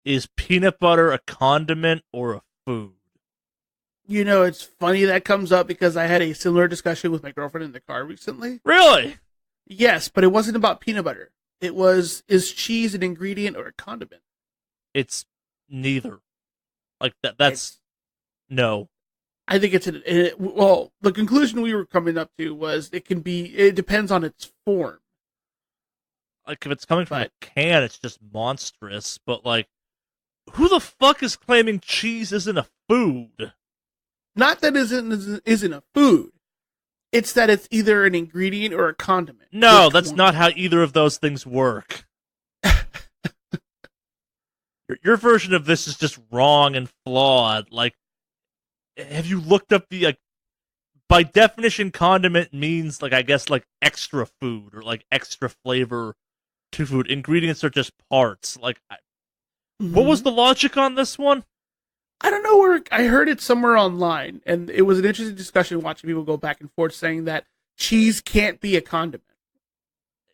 Is peanut butter a condiment or a food? You know, it's funny that comes up because I had a similar discussion with my girlfriend in the car recently. Really? Yes, but it wasn't about peanut butter. It was, is cheese an ingredient or a condiment? It's neither. Like that's no. I think well, the conclusion we were coming up to was it depends on its form. Like if it's coming from a can, it's just monstrous. But like, who the fuck is claiming cheese isn't a food? Not that isn't a food. It's that it's either an ingredient or a condiment. No, that's not how either of those things work. Your version of this is just wrong and flawed. Like, have you looked up by definition, condiment means, like, I guess, like, extra food or, like, extra flavor to food. Ingredients are just parts. Like, what was the logic on this one? I don't know where, I heard it somewhere online, and it was an interesting discussion watching people go back and forth saying that cheese can't be a condiment.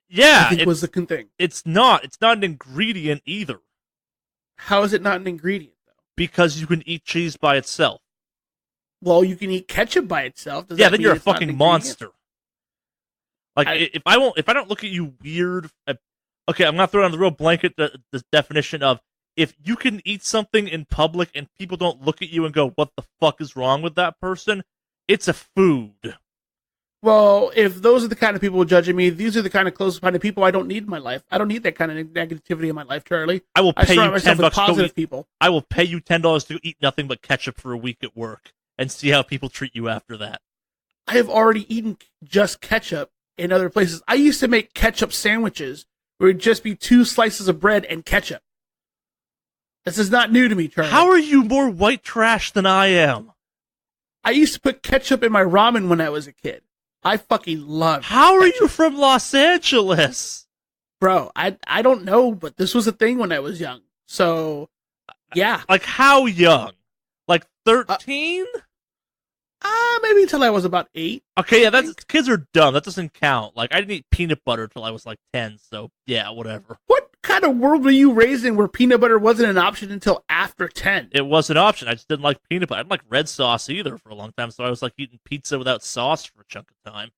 Yeah. I think was the thing. It's not an ingredient either. How is it not an ingredient, though? Because you can eat cheese by itself. Well, you can eat ketchup by itself. Does that then you're a fucking monster. Like, if I don't look at you weird... Okay, I'm gonna throw down the real blanket the definition of, if you can eat something in public and people don't look at you and go, what the fuck is wrong with that person? It's a food. Well, if those are the kind of people judging me, these are the kind of close kind of people I don't need in my life. I don't need that kind of negativity in my life, Charlie. I will pay you $10 positive people. I will pay you $10 to eat nothing but ketchup for a week at work and see how people treat you after that. I have already eaten just ketchup in other places. I used to make ketchup sandwiches where it would just be 2 slices of bread and ketchup. This is not new to me, Charlie. How are you more white trash than I am? I used to put ketchup in my ramen when I was a kid. I fucking love How are you from Los Angeles? Bro, I don't know, but this was a thing when I was young. So, yeah. Like, how young? Like 13? Maybe until I was about 8. Okay, yeah, kids are dumb. That doesn't count. Like, I didn't eat peanut butter till I was like 10, so yeah, whatever. What kind of world were you raised in where peanut butter wasn't an option until after 10? It was an option. I just didn't like peanut butter. I didn't like red sauce either for a long time, so I was like eating pizza without sauce for a chunk of time.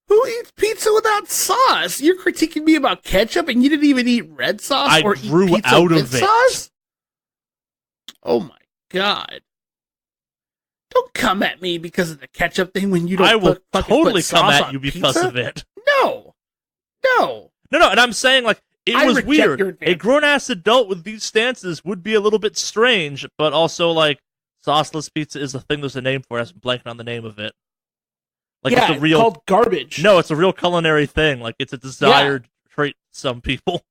Who eats pizza without sauce? You're critiquing me about ketchup and you didn't even eat red sauce I or grew eat pizza out with of it. Sauce? Oh my god. Don't come at me because of the ketchup thing when you don't I will totally put come sauce at you because pizza? of it. No. No, and I'm saying, like, it I was reject weird. your A advantage. grown-ass adult with these stances would be a little bit strange, but also, like, sauceless pizza is a thing there's a name for. I'm blanking on the name of it. Like, yeah, it's a real... called garbage. No, it's a real culinary thing. Like, it's a desired trait to some people.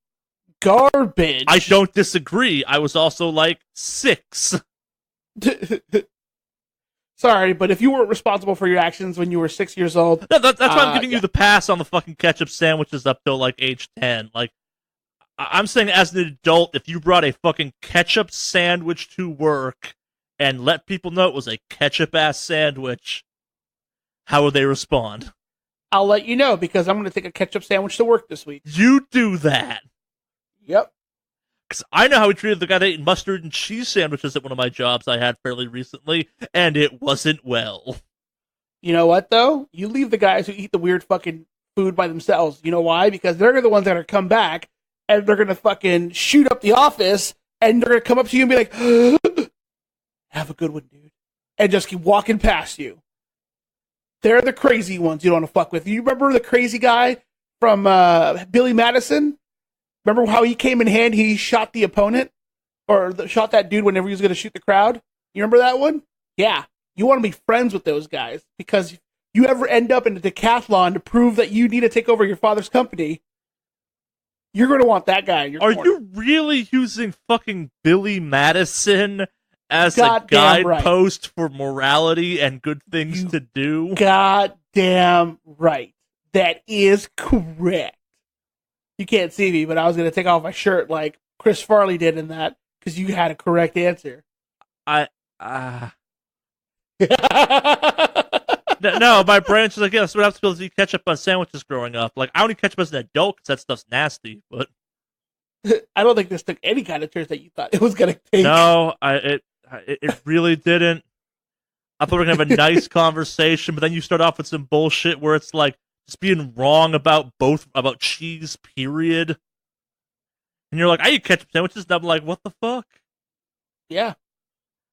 Garbage. I don't disagree. I was also, like, 6. Sorry, but if you weren't responsible for your actions when you were 6 years old... No, that's why I'm giving you the pass on the fucking ketchup sandwiches up till, like, age 10. Like, I'm saying as an adult, if you brought a fucking ketchup sandwich to work and let people know it was a ketchup-ass sandwich, how would they respond? I'll let you know, because I'm going to take a ketchup sandwich to work this week. You do that. Yep. Because I know how we treated the guy that ate mustard and cheese sandwiches at one of my jobs I had fairly recently, and it wasn't well. You know what, though? You leave the guys who eat the weird fucking food by themselves. You know why? Because they're the ones that are come back, and they're going to fucking shoot up the office, and they're going to come up to you and be like, have a good one, dude. And just keep walking past you. They're the crazy ones you don't want to fuck with. You remember the crazy guy from Billy Madison? Remember how he came in hand, he shot the opponent? Or shot that dude whenever he was going to shoot the crowd? You remember that one? Yeah. You want to be friends with those guys. Because if you ever end up in a decathlon to prove that you need to take over your father's company, you're going to want that guy in your corner. You really using fucking Billy Madison as God a guidepost for morality and good things to do? Goddamn right. That is correct. You can't see me, but I was going to take off my shirt like Chris Farley did in that, because you had a correct answer. No, my branch is like, yeah, that's what I was supposed to eat ketchup on sandwiches growing up. Like, I only ketchup as an adult because that stuff's nasty, but... I don't think this took any kind of turn that you thought it was going to take. No, it really didn't. I thought we were going to have a nice conversation, but then you start off with some bullshit where it's like just being wrong about cheese, period. And you're like, I eat ketchup sandwiches, and I'm like, what the fuck? Yeah.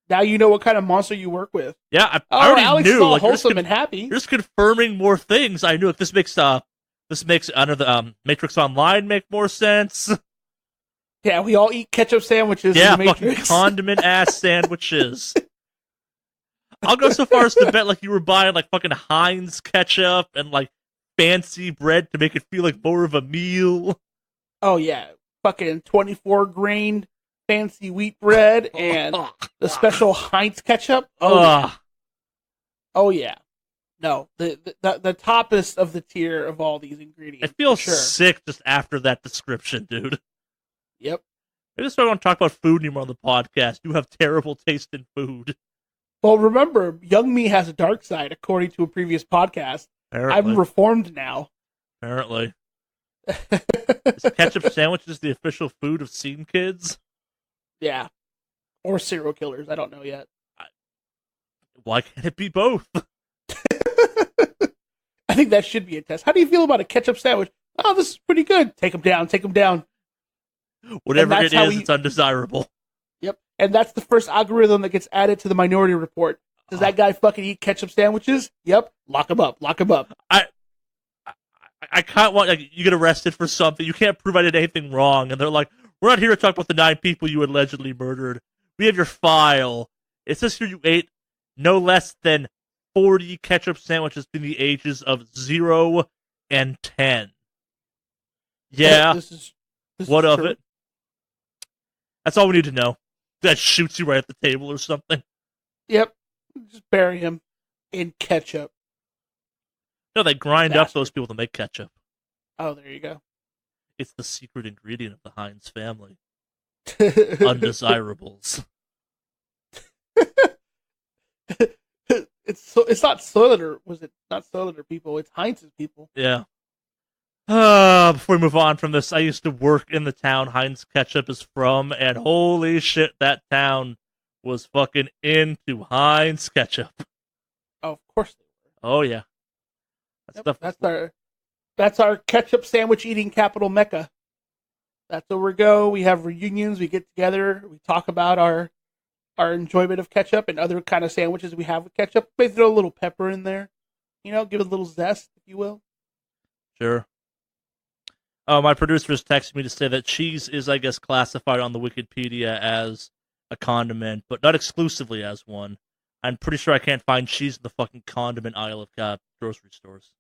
Now you know what kind of monster you work with. Yeah, I already Alex knew. is all Like, wholesome and happy. You're just confirming more things. I knew. If this makes under the Matrix Online make more sense. Yeah, we all eat ketchup sandwiches. Yeah, in the fucking Matrix. condiment ass sandwiches. I'll go so far as to bet like you were buying like fucking Heinz ketchup and like fancy bread to make it feel like more of a meal. Oh yeah, fucking 24 grain fancy wheat bread and the special Heinz ketchup. Oh yeah. No, the toppest of the tier of all these ingredients. I feel sure. sick just after that description, dude. Yep. I just don't want to talk about food anymore on the podcast. You have terrible taste in food. Well, remember, young me has a dark side, according to a previous podcast. Apparently. I'm reformed now. Apparently. Is ketchup sandwiches the official food of scene kids? Yeah. Or serial killers. I don't know yet. Why can't it be both? I think that should be a test. How do you feel about a ketchup sandwich? Oh, this is pretty good. Take them down. Take them down. Whatever it is, it's undesirable. Yep. And that's the first algorithm that gets added to the Minority Report. Does that guy fucking eat ketchup sandwiches? Yep. Lock him up. Lock him up. I can't want, like, you get arrested for something. You can't prove I did anything wrong. And they're like, we're not here to talk about the 9 people you allegedly murdered. We have your file. It says here you ate no less than 40 ketchup sandwiches between the ages of 0 and 10. Yeah. This what is of true. it? That's all we need to know. That shoots you right at the table or something. Yep. Just bury him in ketchup. No, they grind up those people to make ketchup. Oh, there you go. It's the secret ingredient of the Heinz family. Undesirables. It's not Soylent, was it not Soylent people? It's Heinz's people. Yeah. Before we move on from this, I used to work in the town Heinz Ketchup is from, and holy shit, that town was fucking into Heinz Ketchup. Oh, of course they were. Oh yeah. That's our ketchup sandwich eating capital mecca. That's where we go. We have reunions. We get together. We talk about our enjoyment of ketchup and other kind of sandwiches we have with ketchup. Maybe throw a little pepper in there. You know, give it a little zest, if you will. Sure. Oh, my producer's texted me to say that cheese is, I guess, classified on the Wikipedia as a condiment, but not exclusively as one. I'm pretty sure I can't find cheese in the fucking condiment aisle of grocery stores.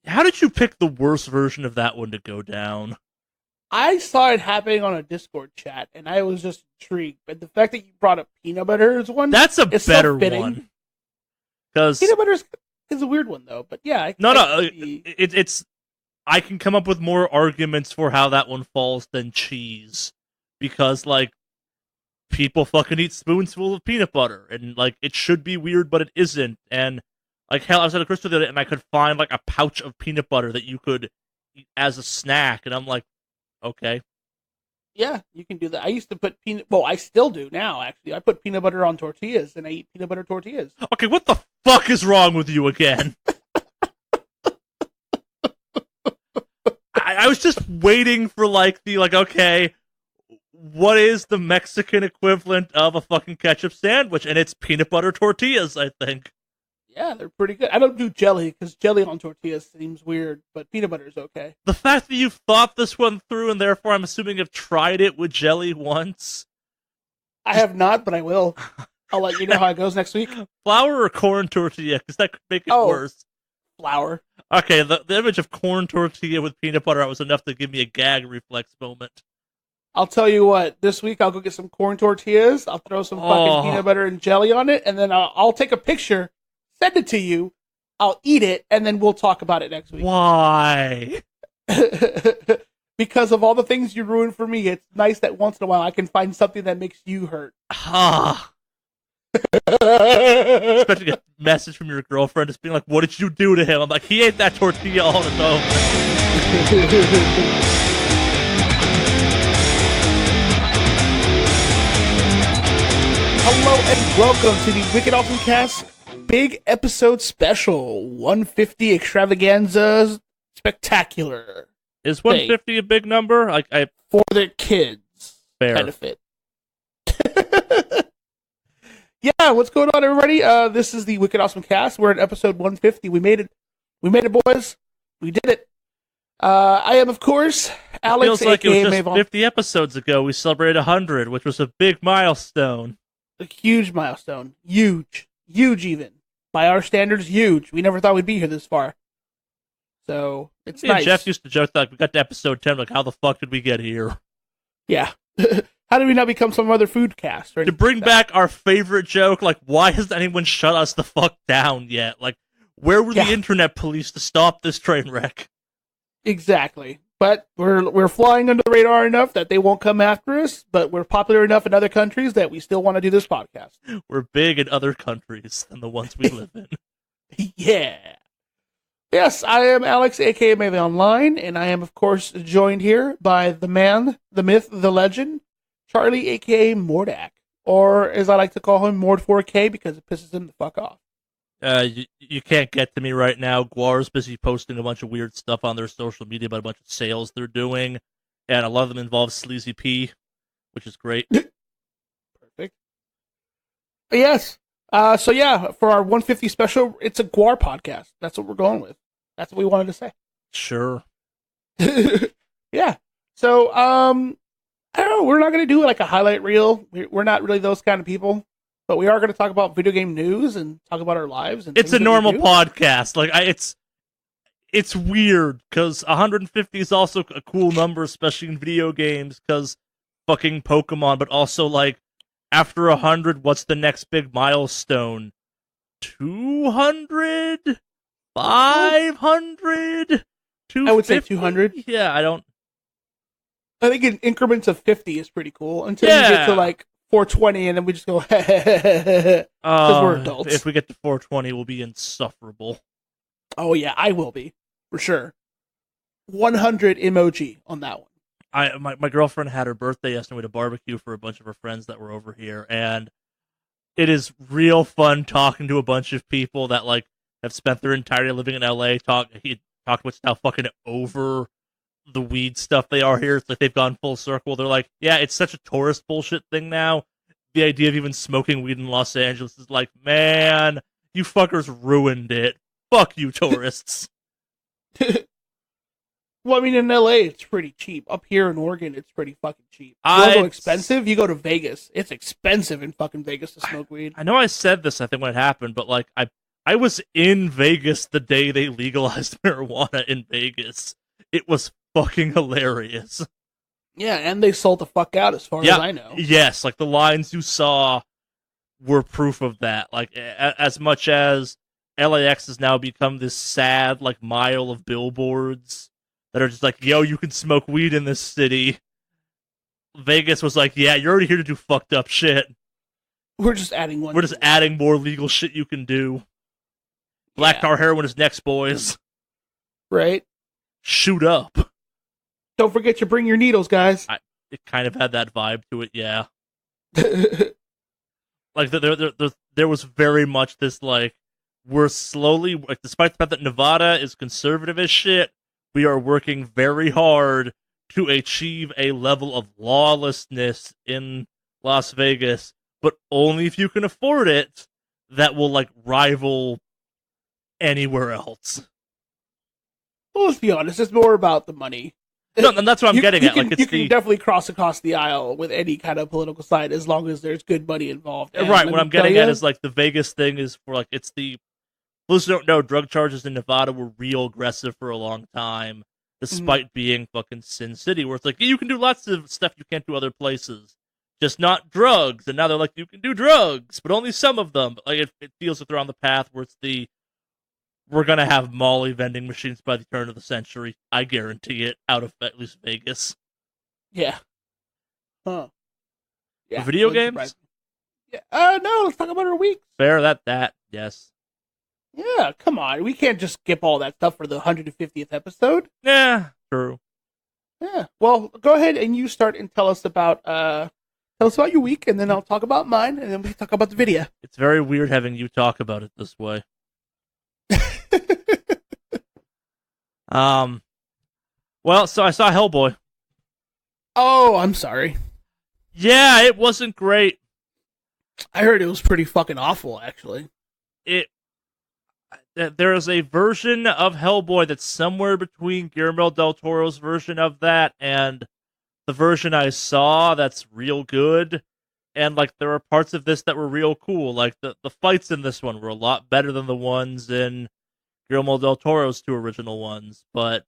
How did you pick the worst version of that one to go down? I saw it happening on a Discord chat, and I was just intrigued. But the fact that you brought up peanut butter as one, that's a better so one. Because peanut butter is a weird one, though. But yeah, it's. I can come up with more arguments for how that one falls than cheese, because like people fucking eat spoonsful of peanut butter, and like it should be weird, but it isn't. And like hell, I was at a Crystal the other day, and I could find like a pouch of peanut butter that you could eat as a snack, and I'm like, okay, yeah, you can do that. I used to put well, I still do now. Actually, I put peanut butter on tortillas, and I eat peanut butter tortillas. Okay, what the fuck is wrong with you again? I was just waiting for okay, what is the Mexican equivalent of a fucking ketchup sandwich? And it's peanut butter tortillas, I think. Yeah, they're pretty good. I don't do jelly, because jelly on tortillas seems weird, but peanut butter is okay. The fact that you've thought this one through, and therefore I'm assuming have tried it with jelly once. I have not, but I will. I'll let you know how it goes next week. Flour or corn tortilla? Because that could make it worse. Flour. Okay, the image of corn tortilla with peanut butter was enough to give me a gag reflex moment. I'll tell you what, this week I'll go get some corn tortillas, I'll throw some fucking peanut butter and jelly on it, and then I'll take a picture, send it to you, I'll eat it, and then we'll talk about it next week. Why? Because of all the things you ruined for me, it's nice that once in a while I can find something that makes you hurt. Expecting a message from your girlfriend just being like, what did you do to him? I'm like, he ate that tortilla on his own. Welcome to the Wicked Awesome Cast Big Episode Special 150 Extravaganza Spectacular. Is 150 a big number? For the kids fair. benefit. Yeah, what's going on, everybody? This is the Wicked Awesome Cast. We're at episode 150. We made it. We made it, boys. We did it. I am, of course, Alex. Feels like it was just Mavon. 50 episodes ago we celebrated 100, which was a big milestone. A huge milestone. Huge. Huge, even. By our standards, huge. We never thought we'd be here this far. So, it's Me and nice. Jeff used to joke that we got to episode 10, like, how the fuck did we get here? Yeah. How did we not become some other food cast? Or To bring back our favorite joke, like, why hasn't anyone shut us the fuck down yet? Like, where were the internet police to stop this train wreck? Exactly. But we're flying under the radar enough that they won't come after us, but we're popular enough in other countries that we still want to do this podcast. We're big in other countries than the ones we live in. Yeah. Yes, I am Alex, aka Maybe Online, and I am, of course, joined here by the man, the myth, the legend, Charlie, aka Mordak, or as I like to call him, Mord 4K, because it pisses him the fuck off. You can't get to me right now. Guar's busy posting a bunch of weird stuff on their social media about a bunch of sales they're doing, and a lot of them involve Sleazy P, which is great. Perfect. Yes. So yeah, for our 150 special, it's a Guar podcast. That's what we're going with. That's what we wanted to say. Sure. Yeah. So, I don't know. We're not going to do like a highlight reel. We're not really those kind of people. But we are going to talk about video game news and talk about our lives. And it's a normal podcast. Like it's weird because 150 is also a cool number, especially in video games, because fucking Pokemon. But also, like, after 100, what's the next big milestone? 200, 500, I would say 200. Yeah, I think in increments of 50 is pretty cool until you get to like 420, and then we just go, because we're adults. If we get to 420, we'll be insufferable. Oh, yeah, I will be, for sure. 100 emoji on that one. My girlfriend had her birthday yesterday. We had a barbecue for a bunch of her friends that were over here, and it is real fun talking to a bunch of people that, like, have spent their entire living in LA. He talked about how fucking over the weed stuff they are here. It's like they've gone full circle. They're like, yeah, it's such a tourist bullshit thing now. The idea of even smoking weed in Los Angeles is like, man, you fuckers ruined it. Fuck you, tourists. Well, I mean, in LA, it's pretty cheap. Up here in Oregon, it's pretty fucking cheap. You want to go expensive? You go to Vegas. It's expensive in fucking Vegas to smoke weed. I know I said this, I think, when it happened, but, like, I was in Vegas the day they legalized marijuana in Vegas. It was fucking hilarious. Yeah, and they sold the fuck out as far as I know. Yes, like the lines you saw were proof of that. Like, as much as LAX has now become this sad, like, mile of billboards that are just like, yo, you can smoke weed in this city. Vegas was like, yeah, you're already here to do fucked up shit. We're just adding one. We're just adding more legal shit you can do. Black tar heroin is next, boys. Right? Shoot up. Don't forget to bring your needles, guys. It kind of had that vibe to it, yeah. Like, there was very much this, like, we're slowly, like, despite the fact that Nevada is conservative as shit, we are working very hard to achieve a level of lawlessness in Las Vegas, but only if you can afford it, that will, like, rival anywhere else. Well, let's be honest, it's more about the money. No, and that's what I'm getting at. Can, Like, you can definitely cross across the aisle with any kind of political side as long as there's good money involved. And right, what I'm getting at is, like, the Vegas thing is for, like, it's the... Those who don't know, drug charges in Nevada were real aggressive for a long time, despite being fucking Sin City, where it's like, you can do lots of stuff you can't do other places, just not drugs. And now they're like, you can do drugs, but only some of them. But, like, it feels like they're on the path where it's the... We're going to have Molly vending machines by the turn of the century. I guarantee it, out of at least Vegas. Yeah. Huh. Yeah. For video games? Yeah. No, let's talk about our week. Fair, that, yes. Yeah, come on. We can't just skip all that stuff for the 150th episode. Yeah, true. Yeah. Well, go ahead and you start and tell us about Tell us about your week, and then I'll talk about mine, and then we can talk about the video. It's very weird having you talk about it this way. Well, so I saw Hellboy. Oh, I'm sorry. Yeah, it wasn't great. I heard it was pretty fucking awful, actually. There is a version of Hellboy that's somewhere between Guillermo del Toro's version of that and the version I saw that's real good. And, like, there are parts of this that were real cool. Like, the fights in this one were a lot better than the ones in Guillermo del Toro's two original ones. But,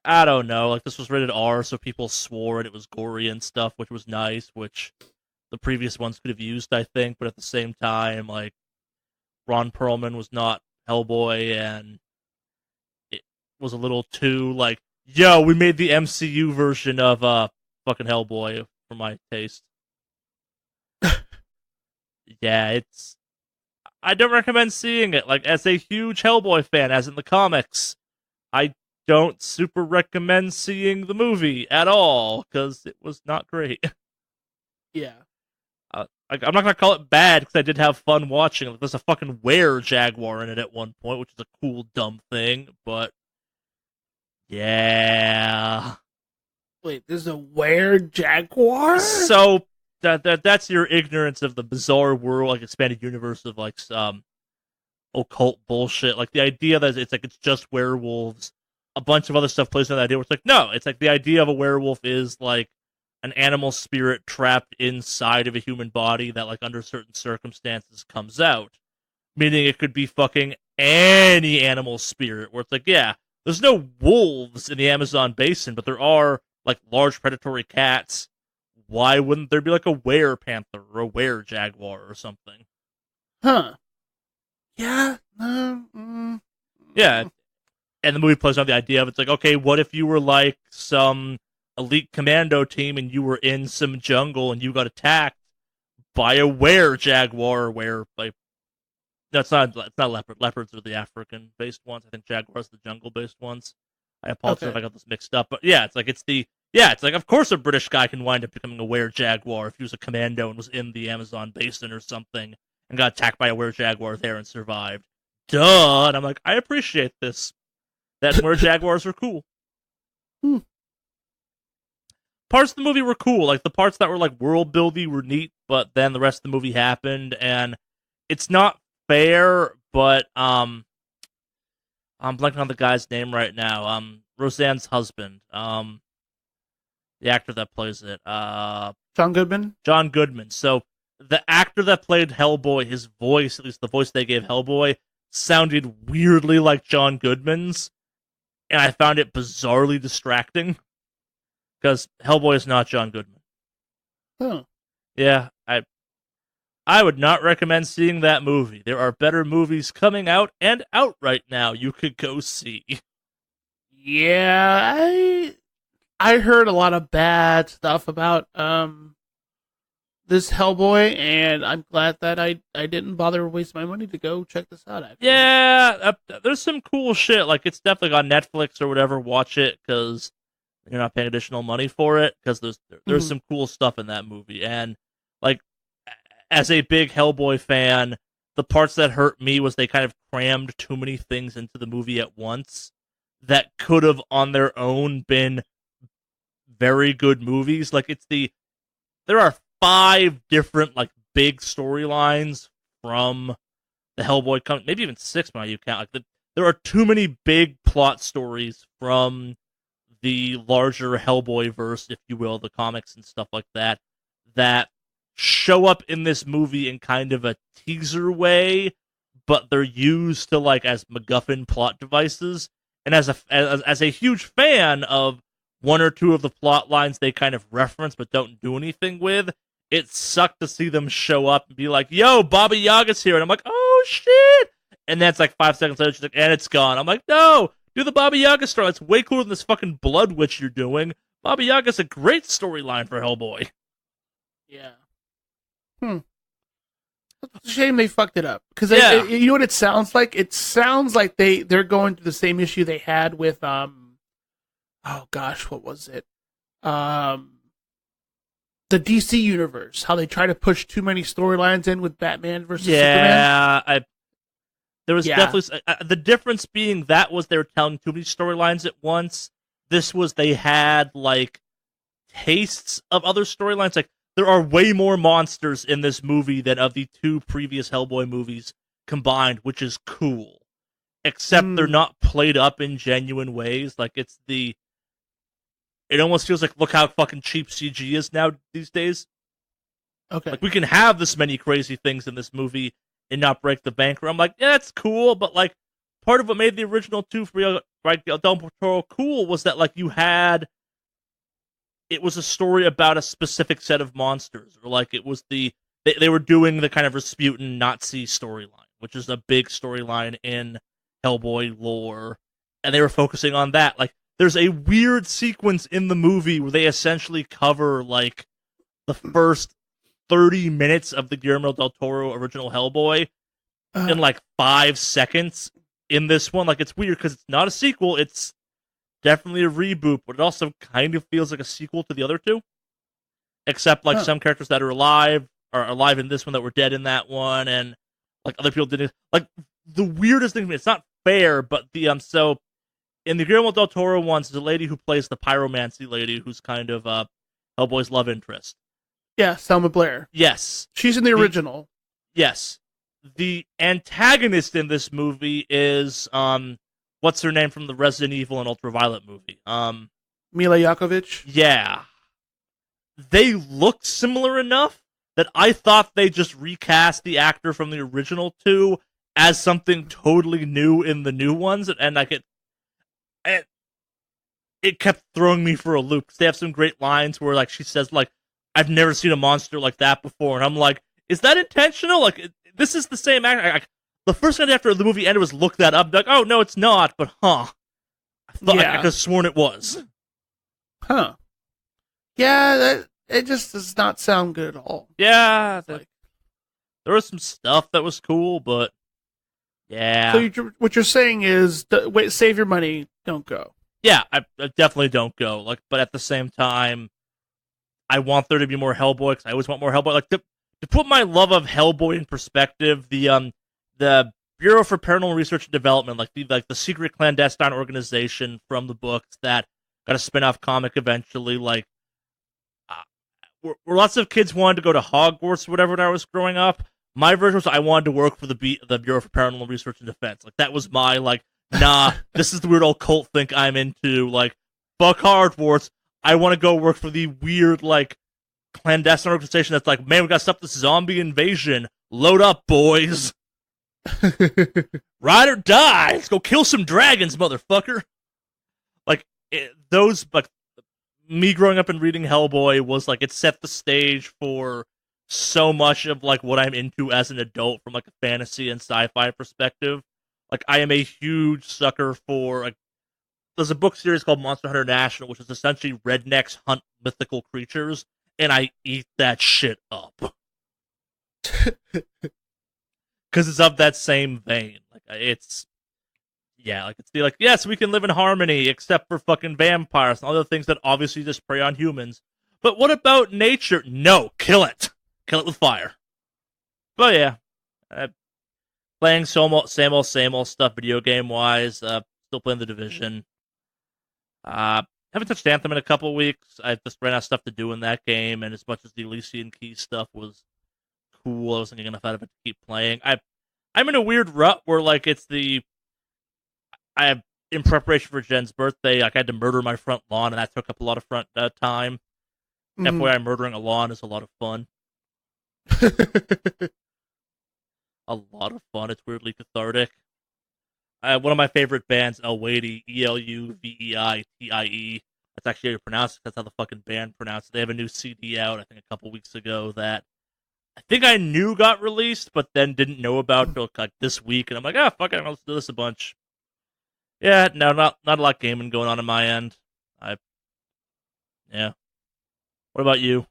I don't know. Like, this was rated R, so people swore and it was gory and stuff, which was nice, which the previous ones could have used, I think. But at the same time, like, Ron Perlman was not Hellboy, and it was a little too, like, yo, we made the MCU version of fucking Hellboy for my taste. Yeah, I don't recommend seeing it. Like, as a huge Hellboy fan, as in the comics, I don't super recommend seeing the movie at all, because it was not great. Yeah. I'm not gonna call it bad because I did have fun watching. Like, there's a fucking were-jaguar in it at one point, which is a cool, dumb thing. But yeah, Wait, there's a were-jaguar? so that's your ignorance of the bizarre world, like expanded universe of like occult bullshit. Like the idea that it's just werewolves. A bunch of other stuff plays on that idea. Where it's like, no, it's like the idea of a werewolf is like an animal spirit trapped inside of a human body that, like, under certain circumstances comes out. Meaning it could be fucking any animal spirit, where it's like, yeah, there's no wolves in the Amazon basin, but there are, like, large predatory cats. Why wouldn't there be, like, a were-panther or a were-jaguar or something? Huh. Yeah. Yeah. And the movie plays on the idea of, it's like, okay, what if you were, like, some elite commando team and you were in some jungle and you got attacked by a were-jaguar, like, no, it's not leopard. Leopards are the African-based ones. I think jaguars are the jungle-based ones. I apologize if I got this mixed up, but yeah, it's like, of course a British guy can wind up becoming a were-jaguar if he was a commando and was in the Amazon basin or something and got attacked by a were-jaguar there and survived. Duh! And I'm like, I appreciate this. That were-jaguars are cool. Parts of the movie were cool. Like, the parts that were, like, world-building were neat, but then the rest of the movie happened, and it's not fair, but, I'm blanking on the guy's name right now. Roseanne's husband. The actor that plays it. John Goodman? John Goodman. So, the actor that played Hellboy, his voice, at least the voice they gave Hellboy, sounded weirdly like John Goodman's, and I found it bizarrely distracting. Because Hellboy is not John Goodman. Huh. Yeah, I would not recommend seeing that movie. There are better movies coming out and out right now you could go see. Yeah, I heard a lot of bad stuff about this Hellboy, and I'm glad that I didn't bother to waste my money to go check this out. Actually. Yeah, there's some cool shit. Like, it's definitely on Netflix or whatever. Watch it, because you're not paying additional money for it, because there's some cool stuff in that movie. And, like, as a big Hellboy fan, the parts that hurt me was they kind of crammed too many things into the movie at once that could have on their own been very good movies. Like, there are 5 different, like, big storylines from the Hellboy maybe even 6 when you count. Like, there are too many big plot stories from the larger Hellboy verse, if you will, the comics and stuff like that, that show up in this movie in kind of a teaser way, but they're used to, like, as MacGuffin plot devices. And as a huge fan of one or two of the plot lines they kind of reference but don't do anything with, it sucked to see them show up and be like, yo, Baba Yaga's here. And I'm like, oh, shit. And then it's like 5 seconds later, she's like, and it's gone. I'm like, no, do the Baba Yaga story. It's way cooler than this fucking Blood Witch you're doing. Baba Yaga's a great storyline for Hellboy. Yeah. It's a shame they fucked it up. Because you know what it sounds like? It sounds like they're going through the same issue they had with, oh gosh, what was it? the DC universe, how they try to push too many storylines in with Batman versus Superman. Yeah, there was definitely the difference being that was they were telling too many storylines at once. This was they had like tastes of other storylines. Like there are way more monsters in this movie than of the two previous Hellboy movies combined, which is cool. Except they're not played up in genuine ways. Like it almost feels like look how fucking cheap CG is now these days. Okay. Like we can have this many crazy things in this movie and not break the bank. I'm like, yeah, that's cool, but like part of what made the original two for Del Toro cool was that like it was a story about a specific set of monsters, or like it was they were doing the kind of Rasputin Nazi storyline, which is a big storyline in Hellboy lore, and they were focusing on that. Like there's a weird sequence in the movie where they essentially cover like the first 30 minutes of the Guillermo del Toro original Hellboy in like 5 seconds in this one. Like it's weird because it's not a sequel, it's definitely a reboot, but it also kind of feels like a sequel to the other two. Except like some characters that are alive in this one that were dead in that one, and like other people didn't. Like the weirdest thing, it's not fair, but the so in the Guillermo del Toro ones, there's a lady who plays the pyromancy lady who's kind of Hellboy's love interest. Yeah, Selma Blair. Yes. She's in the original. Yes. The antagonist in this movie is what's her name from the Resident Evil and Ultraviolet movie? Mila Jovovich? Yeah. They look similar enough that I thought they just recast the actor from the original two as something totally new in the new ones, and like it kept throwing me for a loop because they have some great lines where like she says like I've never seen a monster like that before, and I'm like, is that intentional? Like this is the same actor. The first night after the movie ended was look that up. Like, oh no, it's not. But I thought I could have sworn it was. Huh? Yeah, it just does not sound good at all. Yeah, there was some stuff that was cool, but yeah. So what you're saying is, wait, save your money, don't go. Yeah, I definitely don't go. Like, but at the same time, I want there to be more Hellboy because I always want more Hellboy. Like to put my love of Hellboy in perspective, the Bureau for Paranormal Research and Development, like the secret clandestine organization from the books that got a spin-off comic eventually, like where lots of kids wanted to go to Hogwarts or whatever when I was growing up. My version was I wanted to work for the Bureau for Paranormal Research and Defense. Like that was my like, nah, this is the weird old cult think I'm into. Like, fuck Hogwarts. I want to go work for the weird like clandestine organization that's like, man, we gotta stop this zombie invasion. Load up, boys. Ride or die. Let's go kill some dragons, motherfucker. Like me growing up and reading Hellboy was like it set the stage for so much of like what I'm into as an adult from like a fantasy and sci-fi perspective. Like I am a huge sucker for like there's a book series called Monster Hunter National, which is essentially rednecks hunt mythical creatures, and I eat that shit up. Because it's of that same vein. Like it's yes, we can live in harmony, except for fucking vampires and other things that obviously just prey on humans. But what about nature? No, kill it. Kill it with fire. But yeah, playing same old stuff video game wise. Still playing The Division. Haven't touched Anthem in a couple weeks. I just ran out of stuff to do in that game, and as much as the Elysian Key stuff was cool, I wasn't getting enough out of it to keep playing. I'm in a weird rut where like in preparation for Jen's birthday, like I had to murder my front lawn, and that took up a lot of front time. Mm-hmm. FYI, murdering a lawn is a lot of fun. A lot of fun. It's weirdly cathartic. One of my favorite bands, Eluveitie, Eluveitie. That's actually how you pronounce it. That's how the fucking band pronounced it. They have a new CD out, I think, a couple weeks ago that I think I knew got released, but then didn't know about until like this week. And I'm like, fuck it, let's do this a bunch. Yeah, no, not a lot of gaming going on my end. Yeah. What about you?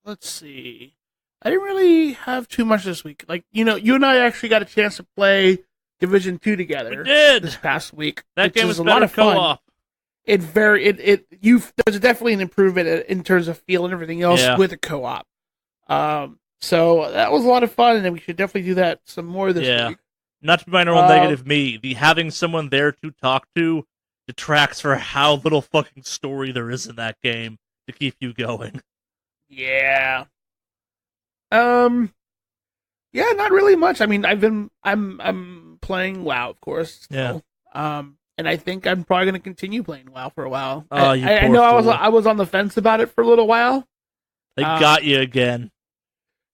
Let's see. I didn't really have too much this week. Like, you and I actually got a chance to play Division 2 together. We did! This past week. That game was a lot of co-op. there's definitely an improvement in terms of feel and everything else with a co-op. So that was a lot of fun, and we should definitely do that some more this week. Not to be my own negative me, the having someone there to talk to detracts for how little fucking story there is in that game to keep you going. Yeah. Yeah, not really much. I mean, I'm playing WoW, of course. Still. Yeah. And I think I'm probably going to continue playing WoW for a while. Oh, I know I was on the fence about it for a little while. They got you again.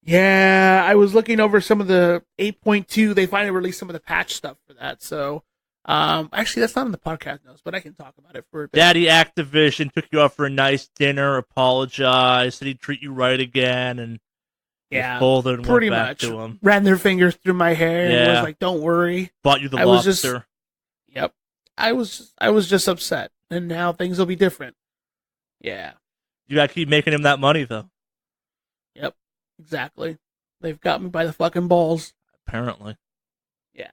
Yeah, I was looking over some of the 8.2. They finally released some of the patch stuff for that. So, actually, that's not in the podcast notes, but I can talk about it for a bit. Daddy Activision took you out for a nice dinner, apologized, said he'd treat you right again, and folded and pretty went back much to him. Ran their fingers through my hair and was like, "Don't worry." Bought you the lobster. Yep. I was just upset, and now things will be different. Yeah. You gotta keep making him that money, though. Yep. Exactly. They've got me by the fucking balls. Apparently. Yeah.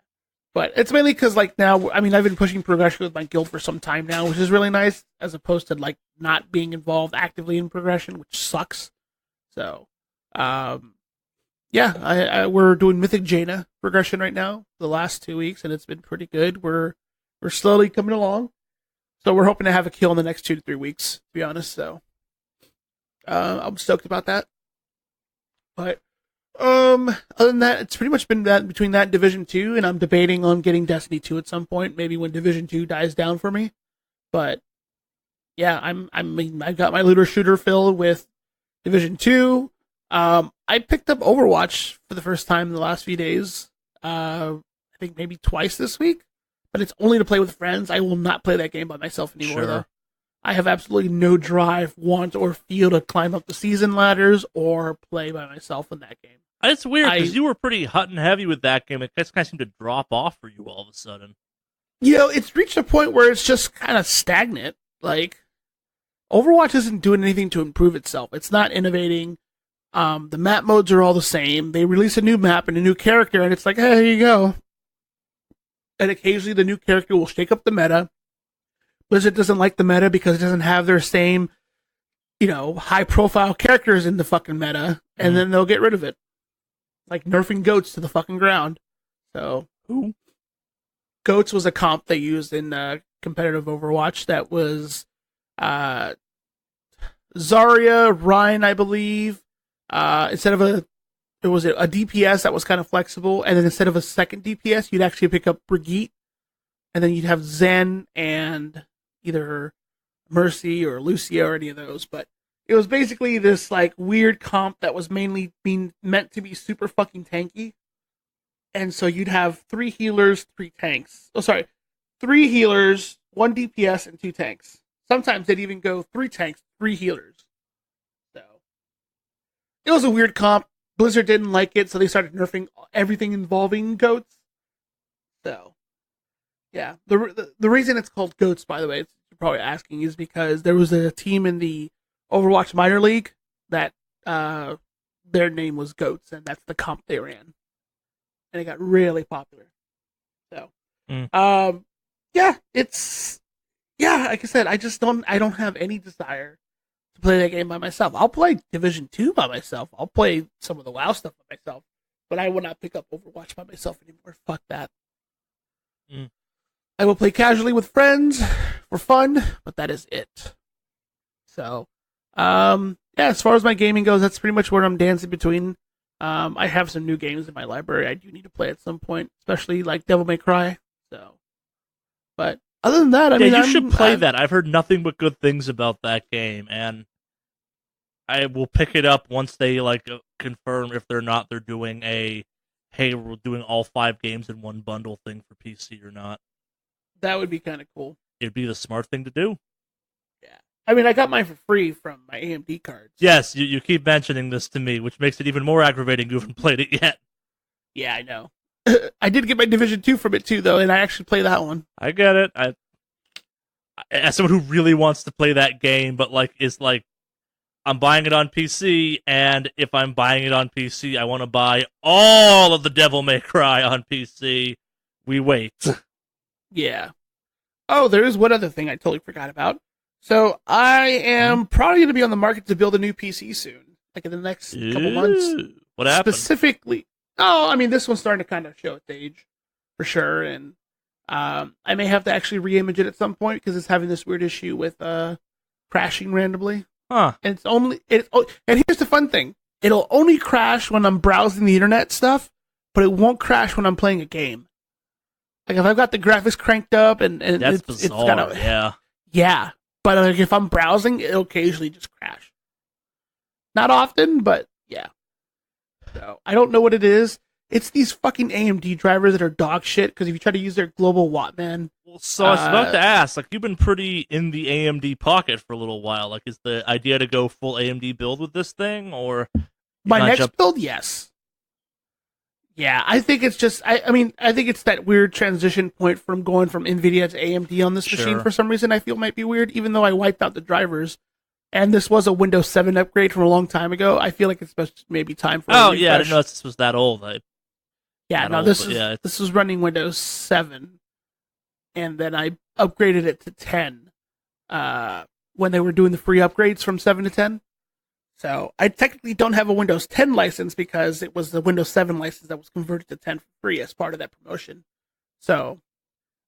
But it's mainly because, like, now, I mean, I've been pushing progression with my guild for some time now, which is really nice, as opposed to, like, not being involved actively in progression, which sucks. So, yeah, we're doing Mythic Jaina progression right now, the last 2 weeks, and it's been pretty good. We're slowly coming along. So we're hoping to have a kill in the next 2 to 3 weeks, to be honest. So, I'm stoked about that. But other than that, it's pretty much been that between that and Division 2, and I'm debating on getting Destiny 2 at some point, maybe when Division 2 dies down for me. But yeah, I've got my looter shooter fill with Division 2. I picked up Overwatch for the first time in the last few days. I think maybe twice this week, but it's only to play with friends. I will not play that game by myself anymore, though. I have absolutely no drive, want, or feel to climb up the season ladders or play by myself in that game. It's weird, because you were pretty hot and heavy with that game. It just kind of seemed to drop off for you all of a sudden. You know, it's reached a point where it's just kind of stagnant. Like, Overwatch isn't doing anything to improve itself. It's not innovating. The map modes are all the same. They release a new map and a new character, and it's like, hey, here you go. And occasionally the new character will shake up the meta. Blizzard doesn't like the meta because it doesn't have their same, high-profile characters in the fucking meta, and then they'll get rid of it. Like nerfing goats to the fucking ground. So, Goats was a comp they used in competitive Overwatch that was Zarya, Ryan, I believe. Instead of a DPS that was kind of flexible, and then instead of a second DPS, you'd actually pick up Brigitte, and then you'd have Zen and either Mercy or Lucia or any of those. But it was basically this like weird comp that was mainly being meant to be super fucking tanky. And so you'd have 3 healers, 3 tanks. 3 healers, 1 DPS, and 2 tanks. Sometimes they'd even go 3 tanks, 3 healers. So it was a weird comp. Blizzard didn't like it, so they started nerfing everything involving goats. So, yeah. The reason it's called Goats, by the way, you're probably asking, is because there was a team in the Overwatch Minor League that their name was Goats, and that's the comp they ran. And it got really popular. So, yeah, like I said, I don't have any desire to play that game by myself. I'll play Division 2 by myself. I'll play some of the WoW stuff by myself. But I will not pick up Overwatch by myself anymore. Fuck that. I will play casually with friends for fun, but that is it. So, yeah, as far as my gaming goes, that's pretty much where I'm dancing between. I have some new games in my library I do need to play at some point, especially like Devil May Cry. So, but other than that, you should play that. I've heard nothing but good things about that game, and I will pick it up once they confirm if they're doing hey, we're doing all 5 games in one bundle thing for PC or not. That would be kind of cool. It'd be the smart thing to do. Yeah. I mean, I got mine for free from my AMD cards. Yes, you keep mentioning this to me, which makes it even more aggravating you haven't played it yet. Yeah, I know. I did get my Division 2 from it too, though, and I actually play that one. I get it. As someone who really wants to play that game, but I'm buying it on PC, and if I'm buying it on PC, I want to buy all of the Devil May Cry on PC. We wait. Yeah. Oh, there is one other thing I totally forgot about. So I am probably going to be on the market to build a new PC soon, like in the next couple months. Ooh, what happened? Specifically, oh, I mean, this one's starting to kind of show its age, for sure, and I may have to actually re-image it at some point because it's having this weird issue with crashing randomly. Huh. And and here's the fun thing: it'll only crash when I'm browsing the internet stuff, but it won't crash when I'm playing a game. Like if I've got the graphics cranked up and That's it's bizarre. kind of yeah. But like if I'm browsing, it'll occasionally just crash. Not often, but yeah. So I don't know what it is. It's these fucking AMD drivers that are dog shit. Because if you try to use their global Wattman, Well, so I was about to ask, like, you've been pretty in the AMD pocket for a little while. Like, is the idea to go full AMD build with this thing, or my not next build, yes. Yeah, I think it's just. I mean, I think it's that weird transition point from going from Nvidia to AMD on this machine. Sure. For some reason, I feel might be weird. Even though I wiped out the drivers, and this was a Windows 7 upgrade from a long time ago, I feel like it's maybe time for. Oh a yeah, I refresh. didn't know this was that old. Yeah, Not no, old, this but is yeah, this is running Windows 7, and then I upgraded it to 10 when they were doing the free upgrades from 7 to 10. So I technically don't have a Windows 10 license because it was the Windows 7 license that was converted to 10 for free as part of that promotion. So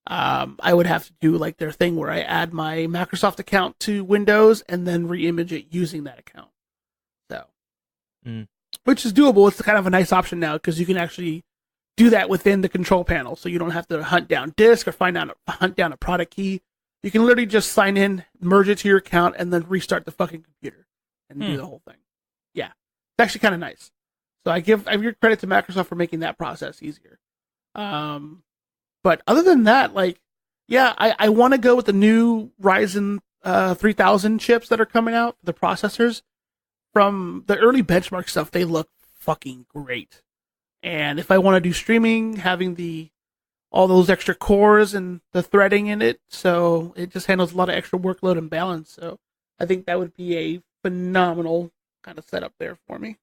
I would have to do like their thing where I add my Microsoft account to Windows and then re-image it using that account. So, which is doable. It's kind of a nice option now because you can actually do that within the control panel, so you don't have to hunt down disk or hunt down a product key. You can literally just sign in, merge it to your account, and then restart the fucking computer and do the whole thing. Yeah, it's actually kind of nice. So I give credit to Microsoft for making that process easier. But other than that, like, yeah, I want to go with the new Ryzen 3000 chips that are coming out, the processors. From the early benchmark stuff, they look fucking great. And if I want to do streaming, having all those extra cores and the threading in it, so it just handles a lot of extra workload and balance. So I think that would be a phenomenal kind of setup there for me.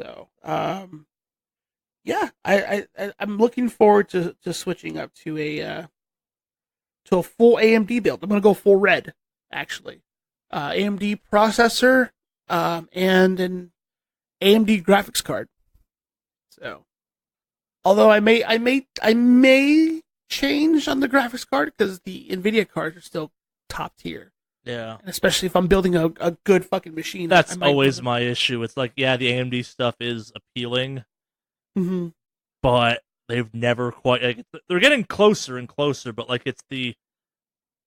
So yeah, I'm looking forward to switching up to a full AMD build. I'm gonna go full red, actually. AMD processor, and an AMD graphics card. So, although I may change on the graphics card because the Nvidia cards are still top tier. Yeah. And especially if I'm building a good fucking machine. That's always my issue. It's like, yeah, the AMD stuff is appealing, but they've never quite. Like, they're getting closer and closer, but like it's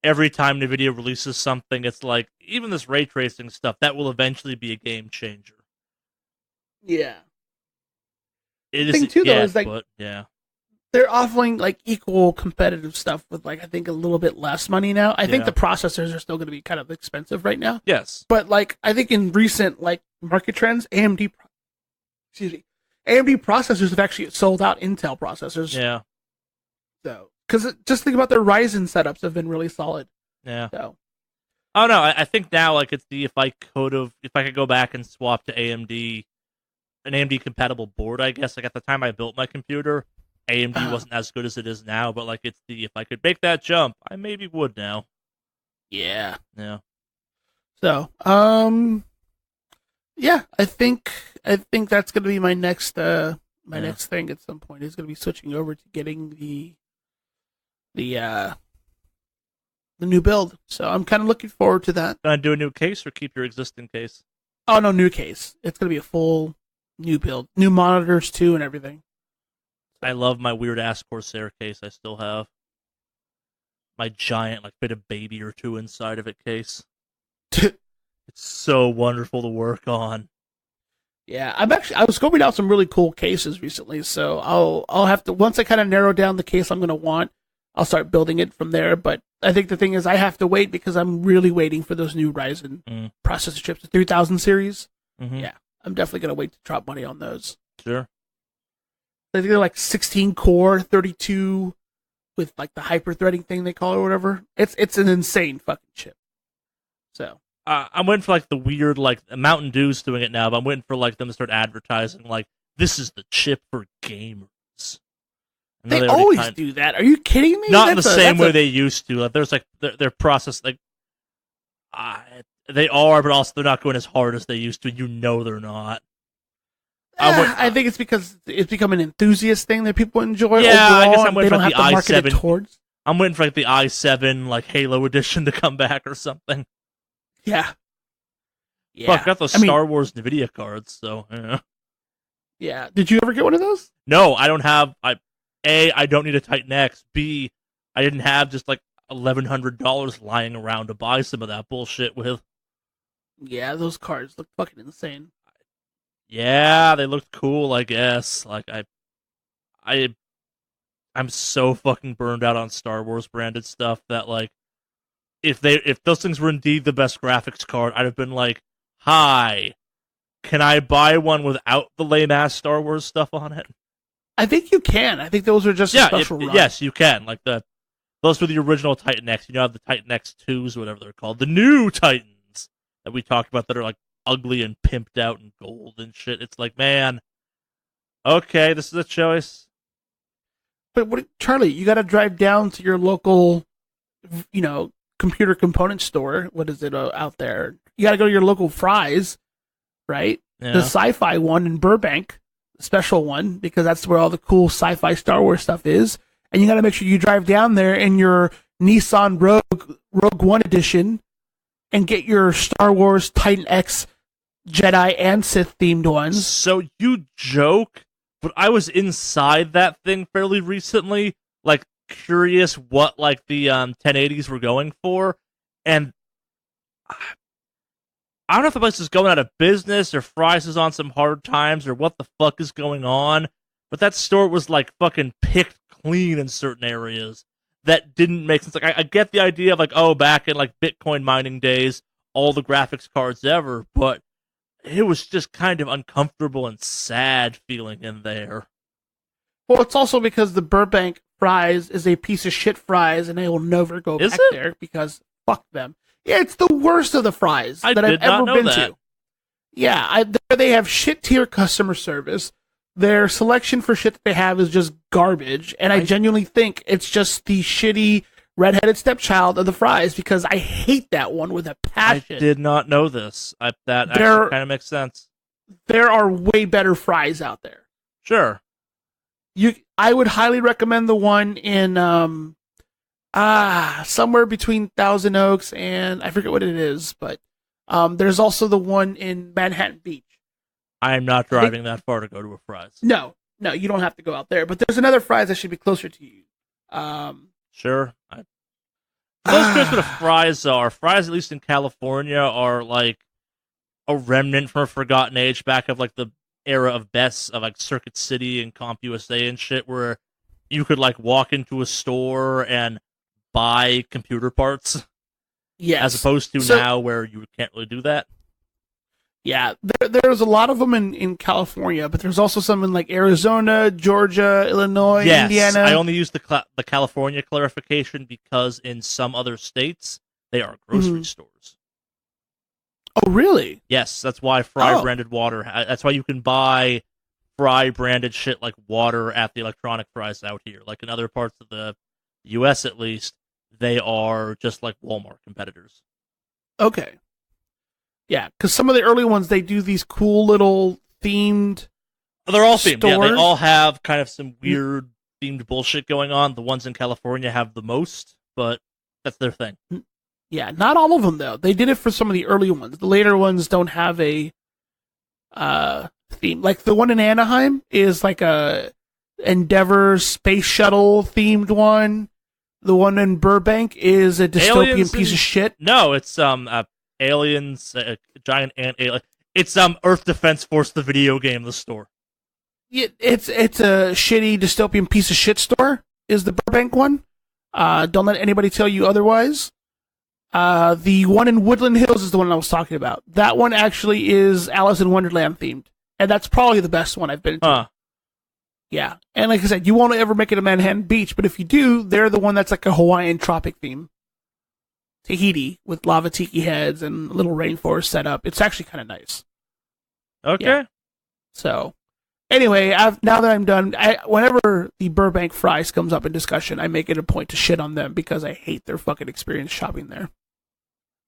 every time NVIDIA releases something, it's like even this ray tracing stuff that will eventually be a game changer. Yeah. It The thing too, though, is like, but yeah, they're offering like equal competitive stuff with like I think a little bit less money now. I think the processors are still going to be kind of expensive right now. Yes, but like I think in recent like market trends, AMD processors have actually sold out Intel processors. Yeah. So because just think about their Ryzen setups have been really solid. Yeah. So. Oh no, I think now like it's if I could go back and swap to AMD. An AMD compatible board, I guess. Like at the time I built my computer, AMD wasn't as good as it is now, but like it's if I could make that jump, I maybe would now. Yeah. Yeah. So, yeah, I think that's gonna be my next next thing at some point is gonna be switching over to getting the new build. So I'm kind of looking forward to that. Gonna do a new case or keep your existing case? Oh no, new case. It's gonna be a full new build, new monitors too, and everything. I love my weird ass Corsair case. I still have my giant, like, fit a baby or two inside of it case. It's so wonderful to work on. Yeah, I was scoping out some really cool cases recently, so I'll have to once I kind of narrow down the case I'm gonna want, I'll start building it from there. But I think the thing is I have to wait because I'm really waiting for those new Ryzen processor chips, the 3000 series. Yeah. I'm definitely going to wait to drop money on those. Sure. I think they're like 16 core, 32 with like the hyper threading thing they call it or whatever. It's an insane fucking chip. So I'm waiting for like the weird, like Mountain Dew's doing it now, but I'm waiting for like them to start advertising like this is the chip for gamers. I know They already always do that. Are you kidding me? Not in the same way they used to. Like, there's like their process, like they are, but also they're not going as hard as they used to. You know, they're not. I think it's because it's become an enthusiast thing that people enjoy. Yeah, overall, I guess I'm waiting they for don't the have to market it i7. towards. I'm waiting for like the i7 like Halo edition to come back or something. Yeah. Yeah. Fuck, I got those Star Wars Nvidia cards, so yeah. Yeah. Did you ever get one of those? No, I don't have. I don't need a Titan X. B, I didn't have just like $1,100 lying around to buy some of that bullshit with. Yeah, those cards look fucking insane. Yeah, they looked cool, I guess. Like I'm so fucking burned out on Star Wars branded stuff that like if those things were indeed the best graphics card, I'd have been like, "Hi, can I buy one without the lame ass Star Wars stuff on it?" I think you can. I think those are just a special run. Yes, you can. Like those were the original Titan X. You know, the Titan X2s, whatever they're called, the new Titans that we talked about that are like ugly and pimped out and gold and shit. It's like, man, okay, this is a choice. But Charlie, you got to drive down to your local, computer component store. What is it out there? You got to go to your local Fry's, right? Yeah. The sci-fi one in Burbank, the special one, because that's where all the cool sci-fi Star Wars stuff is. And you got to make sure you drive down there in your Nissan Rogue One edition and get your Star Wars Titan X Jedi and Sith themed ones. So you joke, but I was inside that thing fairly recently, like curious what like the 1080s were going for, and I don't know if the place is going out of business or Fry's is on some hard times or what the fuck is going on, but that store was like fucking picked clean in certain areas that didn't make sense. Like I get the idea of like, oh, back in like Bitcoin mining days, all the graphics cards ever, but it was just kind of uncomfortable and sad feeling in there. Well, it's also because the Burbank Fry's is a piece of shit Fry's, and they will never go back there because fuck them. Yeah, it's the worst of the Fry's that I've ever been to. Yeah, they have shit tier customer service. Their selection for shit that they have is just garbage, and I genuinely think it's just the shitty redheaded stepchild of the Fry's because I hate that one with a passion. I did not know this. That actually kind of makes sense. There are way better Fry's out there. Sure. I would highly recommend the one in somewhere between Thousand Oaks and I forget what it is, but there's also the one in Manhattan Beach. I am not driving that far to go to a Fry's. No, you don't have to go out there. But there's another Fry's that should be closer to you. Sure. Most curious what a Fry's are. Fry's, at least in California, are like a remnant from a forgotten age back of like the era of Best of like Circuit City and CompUSA and shit, where you could like walk into a store and buy computer parts. Yes. As opposed to now where you can't really do that. Yeah, there's a lot of them in California, but there's also some in like Arizona, Georgia, Illinois, Indiana. I only use the California clarification because in some other states they are grocery stores. Oh, really? Yes, that's why Fry branded water. That's why you can buy Fry branded shit like water at the electronic Fry's out here. Like in other parts of the U.S. at least, they are just like Walmart competitors. Okay. Yeah, because some of the early ones, they do these cool little themed They're all themed. stores. Yeah, they all have kind of some weird themed bullshit going on. The ones in California have the most, but that's their thing. Yeah, not all of them, though. They did it for some of the early ones. The later ones don't have a theme. Like the one in Anaheim is like a Endeavor space shuttle themed one. The one in Burbank is a dystopian piece of shit. No, it's aliens, a giant ant alien. It's Earth Defense Force, the video game, the store. It's a shitty dystopian piece of shit store. Is the Burbank one? Don't let anybody tell you otherwise. The one in Woodland Hills is the one I was talking about. That one actually is Alice in Wonderland themed, and that's probably the best one I've been to. Yeah, and like I said, you won't ever make it to Manhattan Beach, but if you do, they're the one that's like a Hawaiian tropic theme. Tahiti with lava tiki heads and a little rainforest setup. It's actually kind of nice. Okay. Yeah. So, Anyway, now that I'm done, whenever the Burbank fries comes up in discussion, I make it a point to shit on them because I hate their fucking experience shopping there.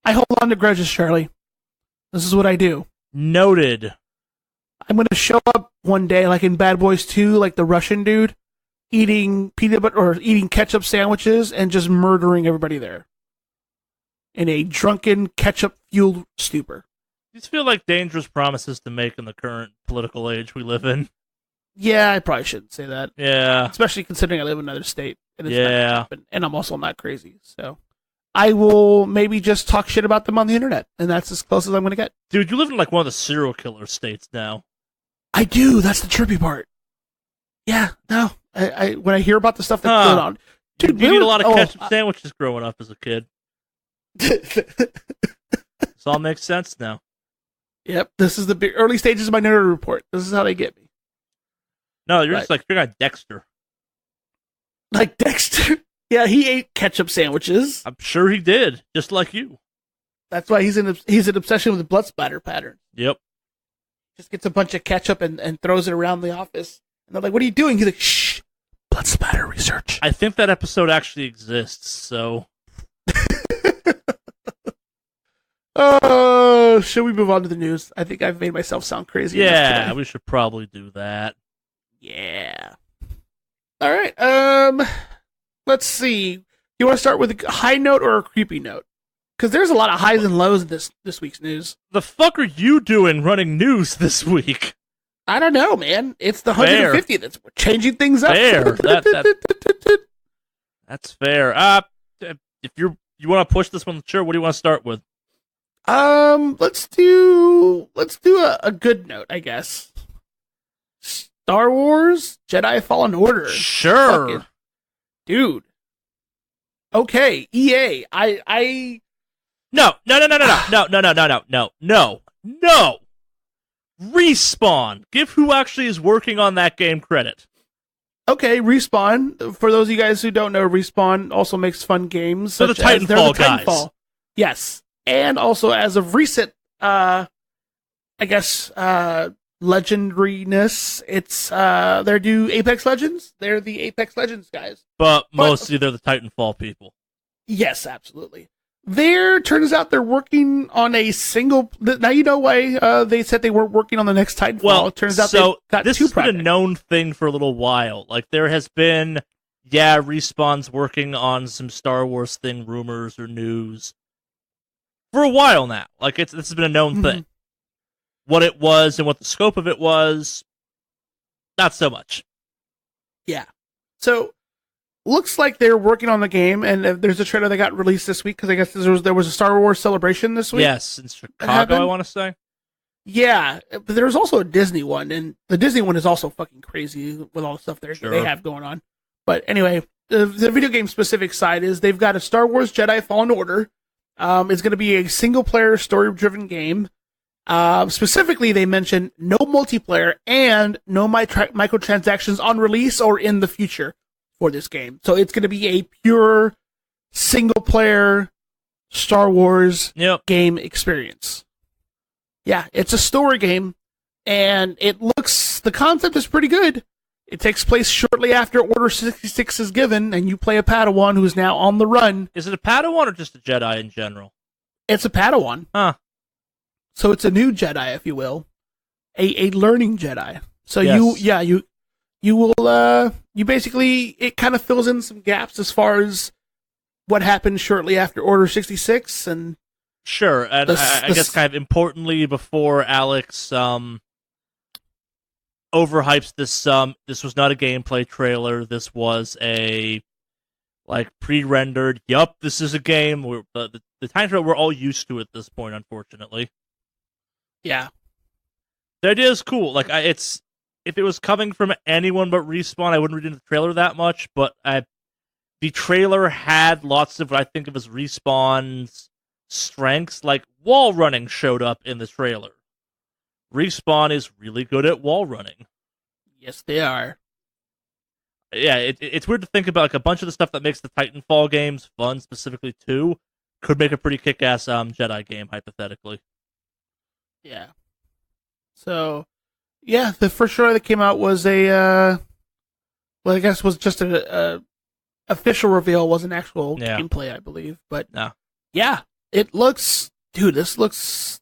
I hold on to grudges, Charlie. This is what I do. Noted. I'm gonna show up one day, like in Bad Boys 2, like the Russian dude, eating peanut butter or eating ketchup sandwiches and just murdering everybody there in a drunken ketchup-fueled stupor. These feel like dangerous promises to make in the current political age we live in. Yeah, I probably shouldn't say that. Yeah. Especially considering I live in another state. And it's not gonna Yeah. happen, and I'm also not crazy. So I will maybe just talk shit about them on the internet, and that's as close as I'm going to get. Dude, you live in like one of the serial killer states now. I do. That's the trippy part. Yeah, no. I when I hear about the stuff that's going on. Dude, you eat a lot of ketchup sandwiches growing up as a kid. This all makes sense now. Yep, this is the big early stages of my Minority Report. This is how they get me. No, you're just like you're like Dexter. Like Dexter? Yeah, he ate ketchup sandwiches. I'm sure he did, just like you. That's why he's an obsession with the blood splatter pattern. Yep. Just gets a bunch of ketchup and throws it around the office. And they're like, "What are you doing?" He's like, "Shh, blood splatter research." I think that episode actually exists, so... Should we move on to the news? I think I've made myself sound crazy. Yeah, we should probably do that. Yeah. All right. Let's see. You want to start with a high note or a creepy note? Because there's a lot of highs and lows in this week's news. The fuck are you doing running news this week? I don't know, man. It's the 150 that's changing things up. Fair. That's fair. If you want to push this one, sure. What do you want to start with? Let's do a good note, I guess. Star Wars Jedi Fallen Order. Sure. Fucking, dude. Okay, EA. No. Respawn. Give who actually is working on that game credit. Okay, Respawn. For those of you guys who don't know, Respawn also makes fun games. So the Titanfall guys. Yes. And also, as of recent, I guess, legendariness, it's, they're do Apex Legends. They're the Apex Legends guys. But mostly they're the Titanfall people. Yes, absolutely. Turns out they're working on a single. Now you know why they said they weren't working on the next Titanfall. Well, it turns out so they've got this two has been projects. a known thing for a little while. Like there has been, Respawn's working on some Star Wars thing, rumors or news for a while now. Like this has been a known thing. What it was and what the scope of it was, not so much. Yeah. So looks like they're working on the game, and there's a trailer that got released this week because I guess there was a Star Wars celebration this week. Yes, in Chicago, I want to say. Yeah, but there was also a Disney one, and the Disney one is also fucking crazy with all the stuff they have going on. But anyway, the video game specific side is they've got a Star Wars Jedi Fallen Order. It's going to be a single player story driven game. Specifically, they mentioned no multiplayer and no microtransactions on release or in the future for this game. So it's going to be a pure single player Star Wars game experience. Yeah, it's a story game, and the concept is pretty good. It takes place shortly after Order 66 is given, and you play a Padawan who is now on the run. Is it a Padawan or just a Jedi in general? It's a Padawan. Huh. So it's a new Jedi, if you will. A learning Jedi. So yes. you will, you basically, it kind of fills in some gaps as far as what happened shortly after Order 66, and sure, and I guess kind of importantly, before Alex overhypes this, this was not a gameplay trailer. This was a pre-rendered. Yup, this is a game. The time trailer we're all used to at this point, unfortunately. Yeah, the idea is cool. If it was coming from anyone but Respawn, I wouldn't read into the trailer that much. But the trailer had lots of what I think of as Respawn's strengths, like wall running showed up in the trailer. Respawn is really good at wall running. Yes, they are. Yeah, it's weird to think about a bunch of the stuff that makes the Titanfall games fun, specifically 2, could make a pretty kick-ass Jedi game, hypothetically. Yeah. So, Yeah, the first trailer that came out was well, I guess was just a official reveal, wasn't actual Yeah. gameplay, I believe. But No. yeah, it looks, dude. This looks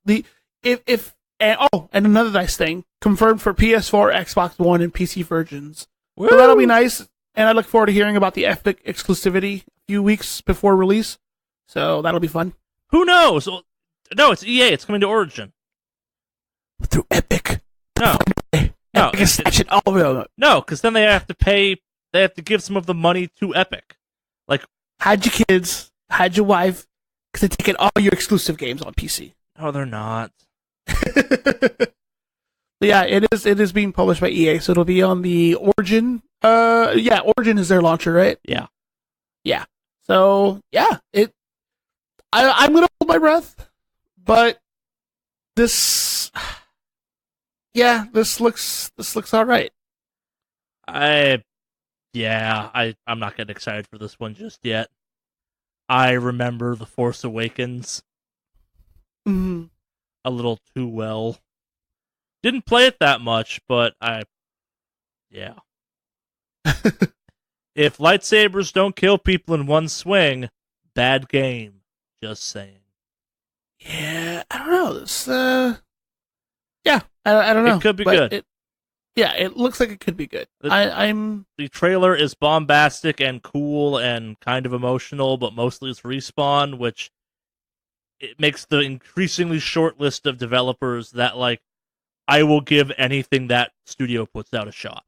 if and another nice thing confirmed for PS4, Xbox One, and PC versions. So that'll be nice, and I look forward to hearing about the Epic exclusivity a few weeks before release. So that'll be fun. Who knows? No, it's EA. It's coming to Origin. Through Epic. No. No. Epic Extension, all of it. No, because then they have to pay. They have to give some of the money to Epic. Like, Hide your kids, hide your wife, because they're taking all your exclusive games on PC. no, they're not. Yeah, it is being published by EA, so it'll be on the Origin. Yeah, Origin is their launcher, right? Yeah. Yeah. So yeah, I'm gonna hold my breath, but this, yeah, this looks all right. I'm not getting excited for this one just yet. I remember The Force Awakens Mm-hmm. a little too well. Didn't play it that much, but yeah. If lightsabers don't kill people in one swing, bad game. Just saying. Yeah, I don't know. This, yeah, I don't know. It could be but good. It looks like it could be good. I'm The trailer is bombastic and cool and kind of emotional, but mostly it's Respawn, which it makes the increasingly short list of developers that, like, I will give anything that studio puts out a shot.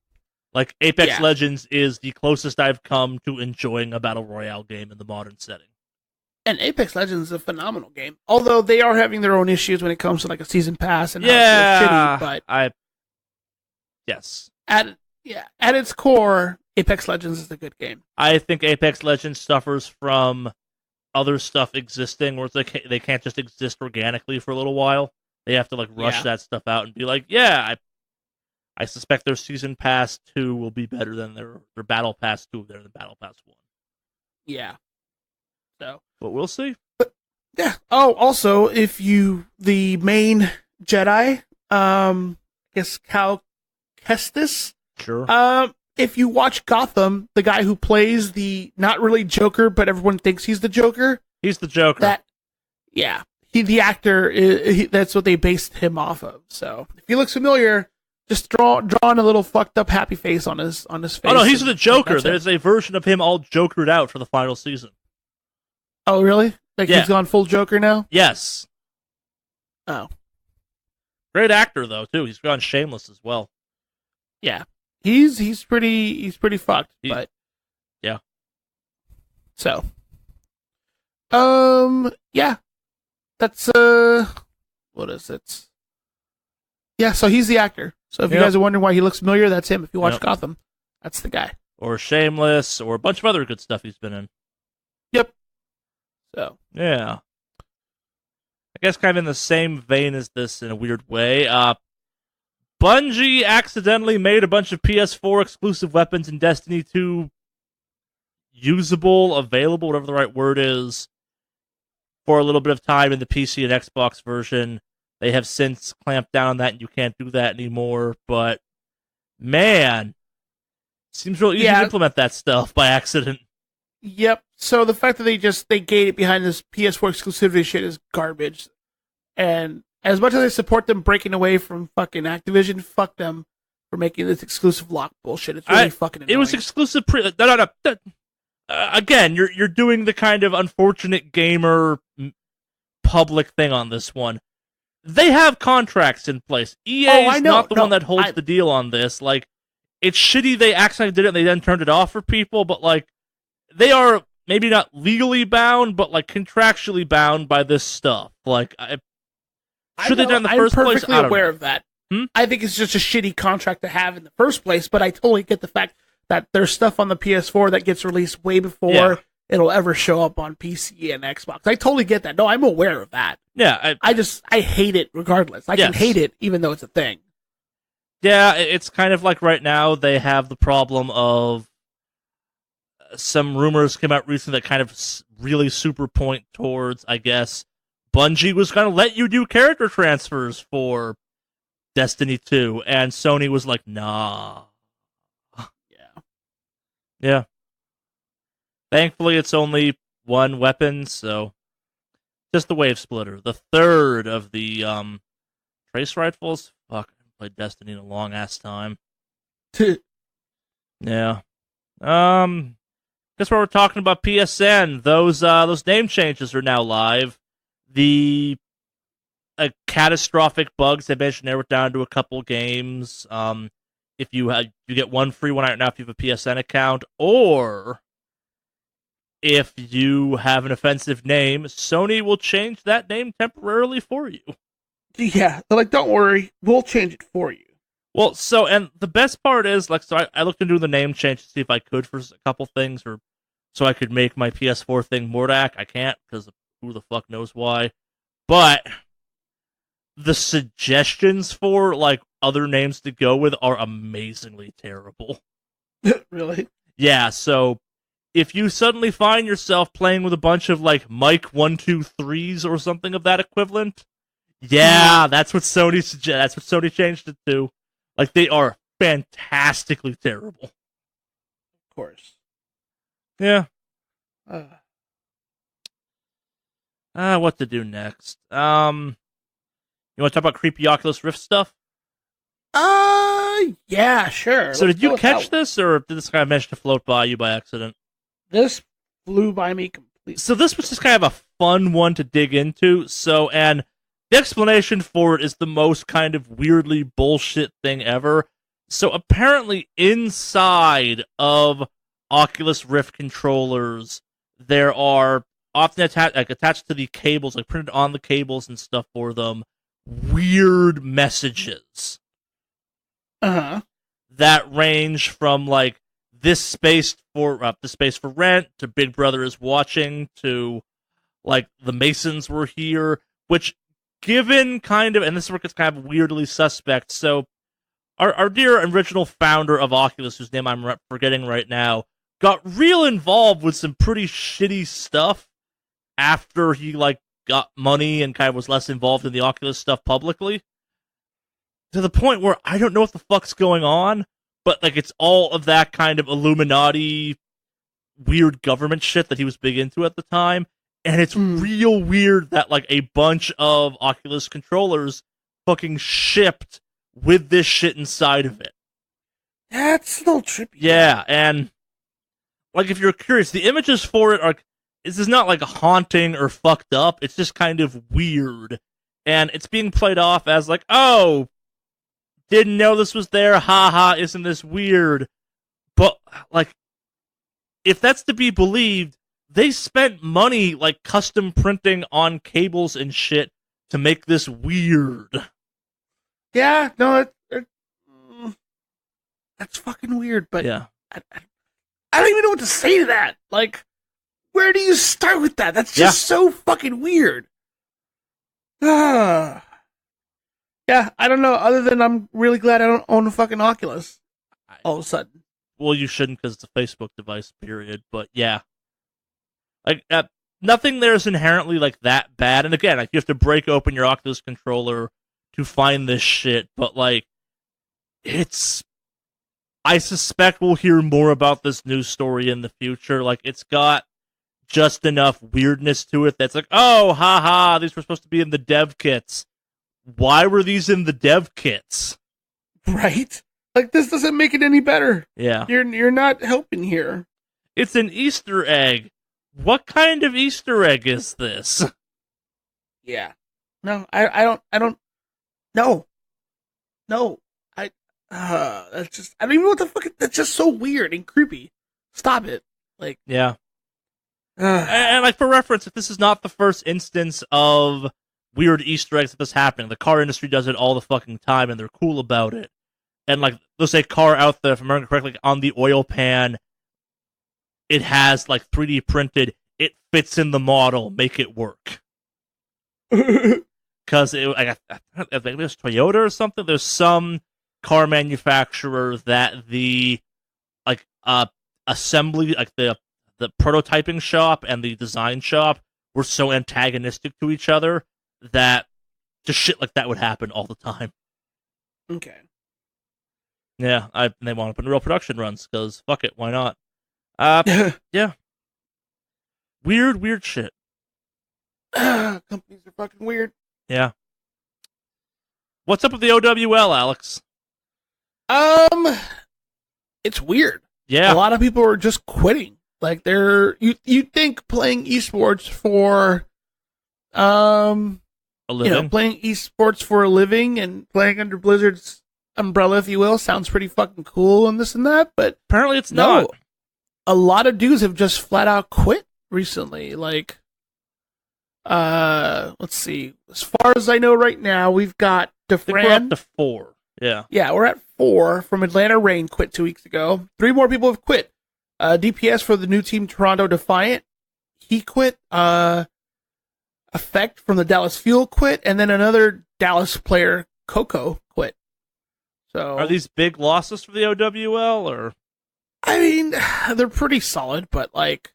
Like, Apex Yeah. Legends is the closest I've come to enjoying a Battle Royale game in the modern setting. And Apex Legends is a phenomenal game. Although they are having their own issues when it comes to like a season pass and how it's shitty, but yes. at its core, Apex Legends is a good game. I think Apex Legends suffers from other stuff existing where they can't just exist organically for a little while. They have to like rush that stuff out and be like, yeah, I suspect their Season Pass 2 will be better than their Battle Pass 2 than the Battle Pass 1. Yeah. So, but we'll see. Yeah. Oh, also, the main Jedi, I guess Cal Kestis. Sure. If you watch Gotham, the guy who plays the not really Joker, but everyone thinks he's the Joker. He's the Joker. The actor. That's what they based him off of. So if he looks familiar, just drawing a little fucked up happy face on his face. Oh no, he's the Joker. There's a version of him all Jokered out for the final season. Oh really? Like he's gone full Joker now? Yes. Oh. Great actor though too. He's gone Shameless as well. Yeah. He's pretty fucked, but yeah. So yeah. That's what is it? Yeah, so he's the actor. So if you guys are wondering why he looks familiar, that's him. If you watch Gotham, that's the guy. Or Shameless, or a bunch of other good stuff he's been in. Yep. So yeah. I guess kind of in the same vein as this in a weird way. Bungie accidentally made a bunch of PS4 exclusive weapons in Destiny 2 usable, available, whatever the right word is, for a little bit of time in the PC and Xbox version. They have since clamped down on that, and you can't do that anymore. But, man, seems real easy to implement that stuff by accident. Yep. So the fact that they gate it behind this PS4 exclusivity shit is garbage. And as much as I support them breaking away from fucking Activision, fuck them for making this exclusive lock bullshit. It's really fucking annoying. It was exclusive. No. Again, you're doing the kind of unfortunate gamer public thing on this one. They have contracts in place. EA is not the one that holds the deal on this. Like, it's shitty they accidentally did it and they then turned it off for people, but like, they are maybe not legally bound, but like contractually bound by this stuff. Like, should they done in the first place? I'm perfectly aware of that. I think it's just a shitty contract to have in the first place, but I totally get the fact that there's stuff on the PS4 that gets released way before it'll ever show up on PC and Xbox. I totally get that. No, I'm aware of that. Yeah. I hate it regardless. I can hate it even though it's a thing. Yeah, it's kind of like right now they have the problem of some rumors came out recently that kind of really super point towards, I guess, Bungie was going to let you do character transfers for Destiny 2, and Sony was like, nah. Yeah. Yeah. Thankfully, it's only one weapon, so just the wave splitter. The third of the trace rifles. Fuck, I haven't played Destiny in a long ass time. Yeah. Guess while we're talking about PSN, those name changes are now live. The catastrophic bugs they mentioned narrowed down to a couple games. If you get one free one right now if you have a PSN account, or if you have an offensive name, Sony will change that name temporarily for you. Yeah, they're like, don't worry, we'll change it for you. Well, so, and the best part is, like, so I looked into the name change to see if I could for a couple things, or so I could make my PS4 thing Mordak. I can't, because who the fuck knows why. But the suggestions for, like, other names to go with are amazingly terrible. Really? Yeah, so if you suddenly find yourself playing with a bunch of, like, Mike 123s or something of that equivalent, yeah, that's what Sony that's what Sony changed it to. Like, they are fantastically terrible. Of course. Yeah. What to do next? You want to talk about creepy Oculus Rift stuff? Yeah, sure. So Let's did you go with catch that one. this, or did this kind of manage to float by you by accident? This flew by me completely. So this was just kind of a fun one to dig into. So, and the explanation for it is the most kind of weirdly bullshit thing ever. So apparently inside of Oculus Rift controllers, there are often attached to the cables, like printed on the cables and stuff for them, weird messages. Uh-huh. That range from like this space for rent to Big Brother is watching to like the Masons were here, which given kind of, and this work is kind of weirdly suspect. So our dear original founder of Oculus, whose name I'm forgetting right now, got real involved with some pretty shitty stuff after he like got money and kind of was less involved in the Oculus stuff publicly. To the point where I don't know what the fuck's going on, but like it's all of that kind of Illuminati weird government shit that he was big into at the time. And it's real weird that like a bunch of Oculus controllers fucking shipped with this shit inside of it. That's a little trippy. Yeah, and like if you're curious, the images for it are, this is not like haunting or fucked up, it's just kind of weird. And it's being played off as like, oh, didn't know this was there, haha, isn't this weird? But like, if that's to be believed, they spent money like custom printing on cables and shit to make this weird. Yeah, no, that's fucking weird, but Yeah. I don't even know what to say to that. Like, where do you start with that? That's just so fucking weird. Yeah, I don't know, other than I'm really glad I don't own a fucking Oculus all of a sudden. Well, you shouldn't because it's a Facebook device, period. But yeah. Like, nothing there is inherently like that bad. And again, like you have to break open your Oculus controller to find this shit. But like, I suspect we'll hear more about this news story in the future. Like, it's got just enough weirdness to it that's like, oh, haha, these were supposed to be in the dev kits. Why were these in the dev kits? Right? Like, this doesn't make it any better. Yeah. You're not helping here. It's an Easter egg. What kind of Easter egg is this? Yeah. No, I don't. No. That's just, I don't even know what the fuck, that's just so weird and creepy. Stop it. Like, yeah. And like for reference, if this is not the first instance of weird Easter eggs that this happening, the car industry does it all the fucking time and they're cool about it. And like, there's a car out there, if I remember correctly, on the oil pan, it has like 3D printed, it fits in the model, make it work. Because I think it was Toyota or something. There's some car manufacturer that the like assembly, like the prototyping shop and the design shop were so antagonistic to each other that just shit like that would happen all the time. Okay. Yeah, they want to put in real production runs because fuck it, why not? Yeah, weird shit. Companies are fucking weird. Yeah. What's up with the OWL, Alex? Um, it's weird. Yeah, A lot of people are just quitting. Like you think playing esports for a living. playing esports for a living and playing under Blizzard's umbrella, if you will, sounds pretty fucking cool and this and that, but Apparently, it's no. not. A lot of dudes have just flat out quit recently. Like, let's see. As far as I know right now, we've got I think we're up DeFran. to 4. Yeah. Yeah, we're at 4 from Atlanta Reign quit 2 weeks ago. 3 more people have quit. DPS for the new team Toronto Defiant, he quit. Effect from the Dallas Fuel quit, and then another Dallas player, Coco, quit. So Are these big losses for the OWL or? I mean, they're pretty solid, but like,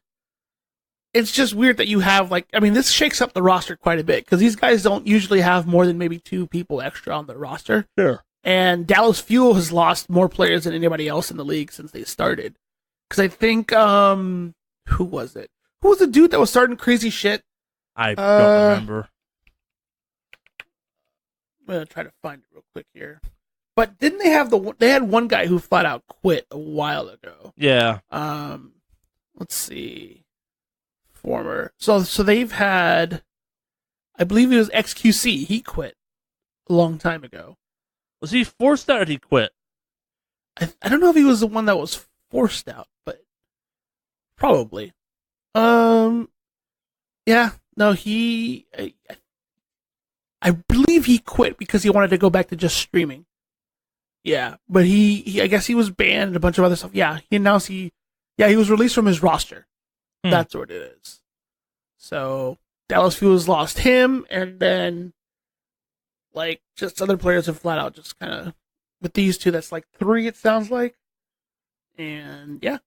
it's just weird that you have like, I mean, this shakes up the roster quite a bit because these guys don't usually have more than maybe 2 people extra on the roster. Sure. And Dallas Fuel has lost more players than anybody else in the league since they started. Because I think, who was it? Who was the dude that was starting crazy shit? I don't remember. I'm gonna try to find it real quick here. But didn't they have they had one guy who flat out quit a while ago. Yeah. Let's see. Former. So they've had, I believe it was XQC. He quit a long time ago. Was he forced out or did he quit? I don't know if he was the one that was forced out, but probably. Yeah. No, I believe he quit because he wanted to go back to just streaming. Yeah, but he I guess he was banned and a bunch of other stuff. Yeah, he announced he was released from his roster. That's what it is. So Dallas Fuel's lost him, and then like just other players have flat out just kind of with these 2. That's like 3. It sounds like, and yeah,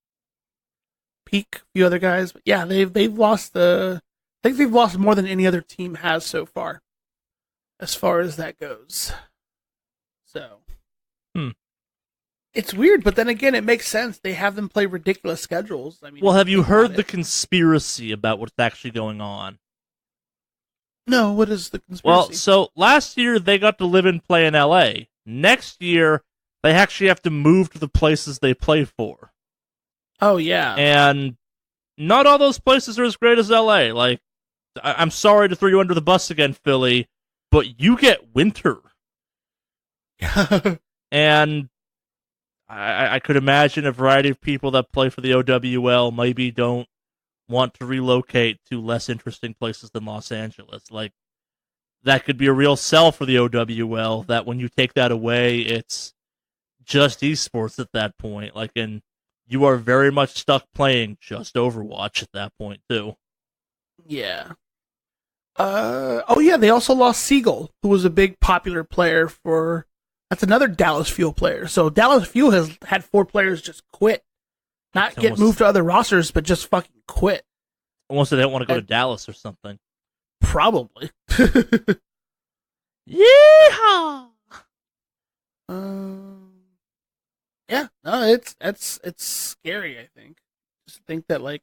Peak, a few other guys, but yeah, they've lost I think they've lost more than any other team has so far, as far as that goes. So. It's weird, but then again, it makes sense. They have them play ridiculous schedules. I mean, Well, have you heard the conspiracy about what's actually going on? No, what is the conspiracy? Well, so last year they got to live and play in LA. Next year, they actually have to move to the places they play for. Oh, yeah. And not all those places are as great as LA. Like, I'm sorry to throw you under the bus again, Philly, but you get winter. And I could imagine a variety of people that play for the OWL maybe don't want to relocate to less interesting places than Los Angeles. Like, that could be a real sell for the OWL, that when you take that away, it's just esports at that point. Like, and you are very much stuck playing just Overwatch at that point, too. Yeah. Oh, yeah, they also lost Siegel, who was a big popular player for... That's another Dallas Fuel player. So Dallas Fuel has had 4 players just quit. Not get moved to other rosters, but just fucking quit. Almost they don't want to go to Dallas or something. Probably. Yeehaw! Yeah, no, it's scary, I think. Just think that, like...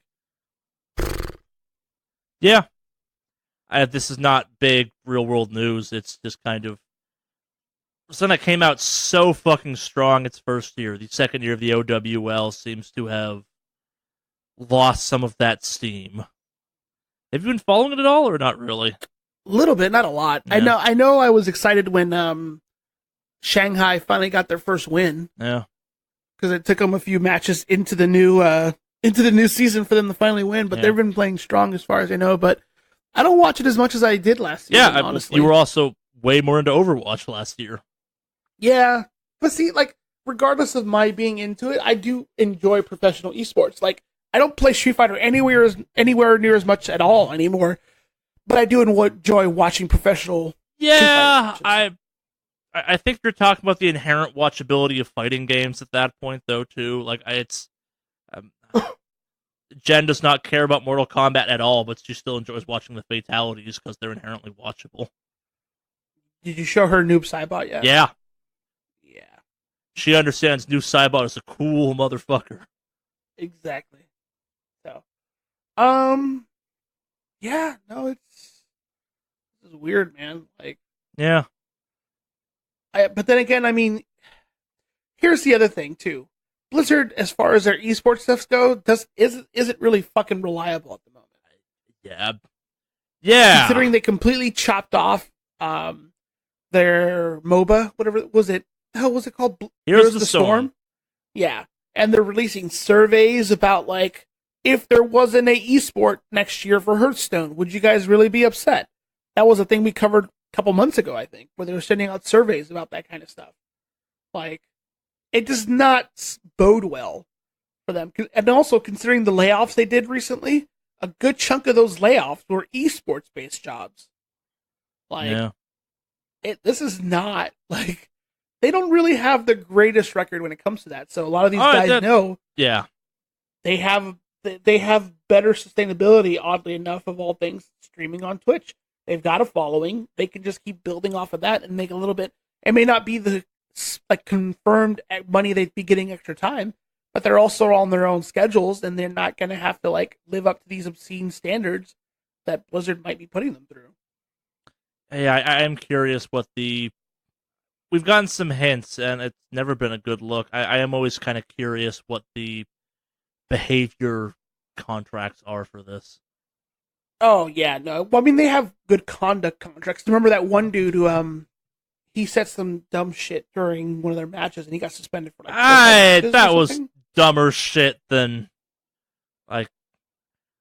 Yeah. This is not big real-world news. It's just kind of something that came out so fucking strong its first year. The second year of the OWL seems to have lost some of that steam. Have you been following it at all, or not really? A little bit, not a lot. Yeah. I know I was excited when Shanghai finally got their first win. Yeah. Because it took them a few matches into the new season for them to finally win, but they've been playing strong as far as I know, but I don't watch it as much as I did last year, honestly. You were also way more into Overwatch last year. Yeah, but see, like, regardless of my being into it, I do enjoy professional esports. Like, I don't play Street Fighter anywhere near as much at all anymore, but I do enjoy watching professional. Yeah, I think you're talking about the inherent watchability of fighting games at that point, though, too. Like, Jen does not care about Mortal Kombat at all, but she still enjoys watching the fatalities because they're inherently watchable. Did you show her Noob Saibot yet? Yeah. she understands new Cybot is a cool motherfucker. Exactly. So, yeah, no, this is weird, man. Like, Yeah. but then again, I mean, here's the other thing too. Blizzard, as far as their esports stuffs go, isn't really fucking reliable at the moment. Yeah. Yeah. Considering they completely chopped off their MOBA, whatever was it? The hell was it called? Here's the Storm. Yeah, and they're releasing surveys about like if there wasn't a esport next year for Hearthstone, would you guys really be upset? That was a thing we covered a couple months ago, I think, where they were sending out surveys about that kind of stuff. Like, it does not bode well for them. And also, considering the layoffs they did recently, a good chunk of those layoffs were esports-based jobs. Like, this is not, like, they don't really have the greatest record when it comes to that. So a lot of these guys know they have better sustainability, oddly enough, of all things, streaming on Twitch. They've got a following. They can just keep building off of that and make a little bit. It may not be the like confirmed money they'd be getting extra time, but they're also on their own schedules, and they're not going to have to like live up to these obscene standards that Blizzard might be putting them through. Hey, I am curious what the. We've gotten some hints, and it's never been a good look. I am always kind of curious what the behavior contracts are for this. Oh yeah, no. Well, I mean, they have good conduct contracts. Remember that one dude who he said some dumb shit during one of their matches, and he got suspended for like. That was dumber shit than like.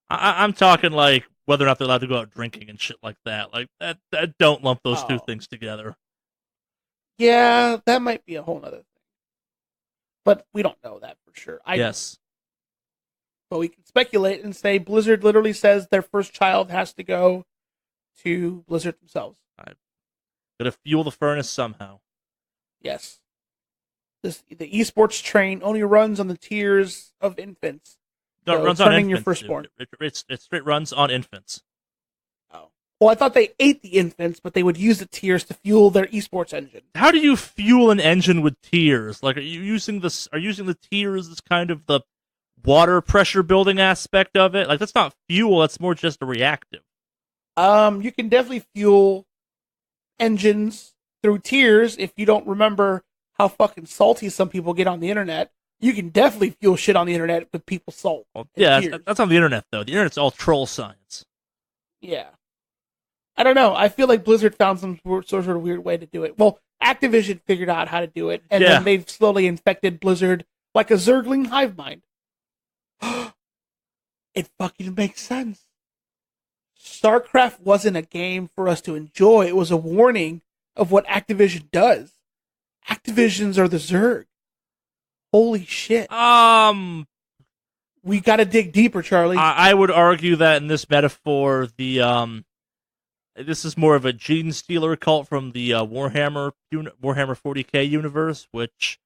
I'm talking like whether or not they're allowed to go out drinking and shit like that. Like that don't lump those two things together. Yeah, that might be a whole other thing. But we don't know that for sure. Yes. But we can speculate and say Blizzard literally says their first child has to go to Blizzard themselves. Gotta fuel the furnace somehow. Yes. The esports train only runs on the tiers of infants. No, so it runs on infants. Your firstborn. It runs on infants. Oh. Well, I thought they ate the infants, but they would use the tiers to fuel their esports engine. How do you fuel an engine with tiers? Like, are you using the tiers as kind of the water pressure building aspect of it? Like, that's not fuel. That's more just a reactive. You can definitely fuel engines through tiers. If you don't remember how fucking salty some people get on the internet, you can definitely fuel shit on the internet with people's salt. Well, yeah, that's on the internet, though. The internet's all troll science. Yeah. I don't know. I feel like Blizzard found some sort of weird way to do it. Well, Activision figured out how to do it, and then they've slowly infected Blizzard like a Zergling hive mind. It fucking makes sense. StarCraft wasn't a game for us to enjoy. It was a warning of what Activision does. Activisions are the Zerg. Holy shit. We gotta dig deeper, Charlie. I would argue that in this metaphor, this is more of a gene stealer cult from the Warhammer 40K universe, which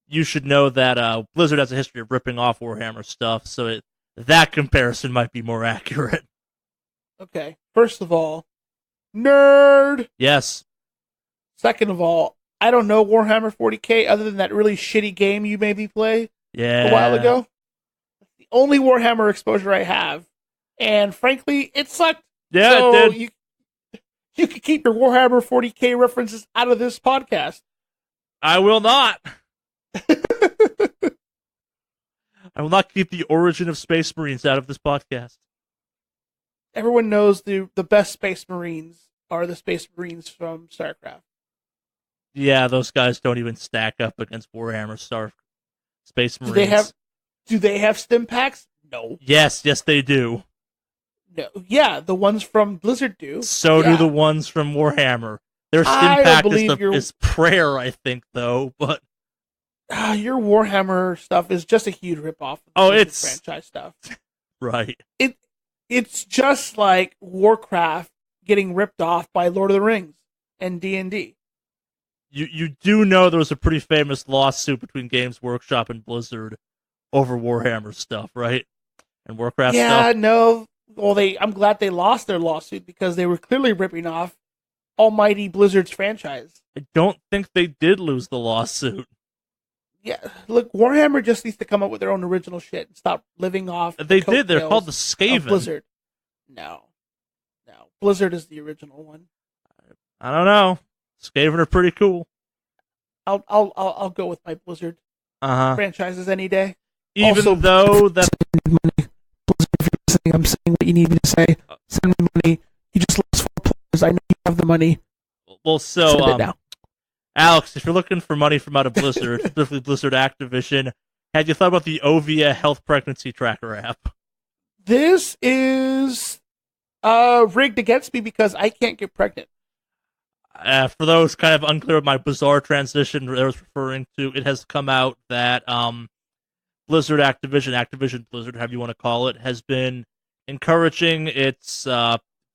you should know that Blizzard has a history of ripping off Warhammer stuff, so that comparison might be more accurate. Okay, first of all, nerd! Yes. Second of all, I don't know Warhammer 40K other than that really shitty game you made me play a while ago. It's the only Warhammer exposure I have, and frankly, it sucked. Yeah, so it did. You can keep your Warhammer 40K references out of this podcast. I will not. I will not keep the origin of Space Marines out of this podcast. Everyone knows the best Space Marines are the Space Marines from StarCraft. Yeah, those guys don't even stack up against Warhammer Space Marines. Do they have stim packs? No. Yes, they do. No. Yeah, the ones from Blizzard do. So do the ones from Warhammer. Their stim pack is prayer, I think, though. But your Warhammer stuff is just a huge ripoff of the franchise stuff. Right. It's just like Warcraft getting ripped off by Lord of the Rings and D&D. You do know there was a pretty famous lawsuit between Games Workshop and Blizzard over Warhammer stuff, right? And Warcraft stuff? Yeah, no. Well, I'm glad they lost their lawsuit because they were clearly ripping off almighty Blizzard's franchise. I don't think they did lose the lawsuit. Yeah, look, Warhammer just needs to come up with their own original shit and stop living off. They did. They're called the of Skaven. Blizzard. No, Blizzard is the original one. I don't know. Skaven are pretty cool. I'll go with my Blizzard franchises any day. Even also, though that money. Blizzard, if you're listening, I'm saying what you need me to say. Send me money. You just lost 4 players. I know you have the money. Well, so Alex, if you're looking for money from out of Blizzard, specifically Blizzard Activision, had you thought about the Ovia Health Pregnancy Tracker app? This is rigged against me because I can't get pregnant. For those kind of unclear of my bizarre transition I was referring to, it has come out that Blizzard Activision Blizzard, however you want to call it, has been encouraging its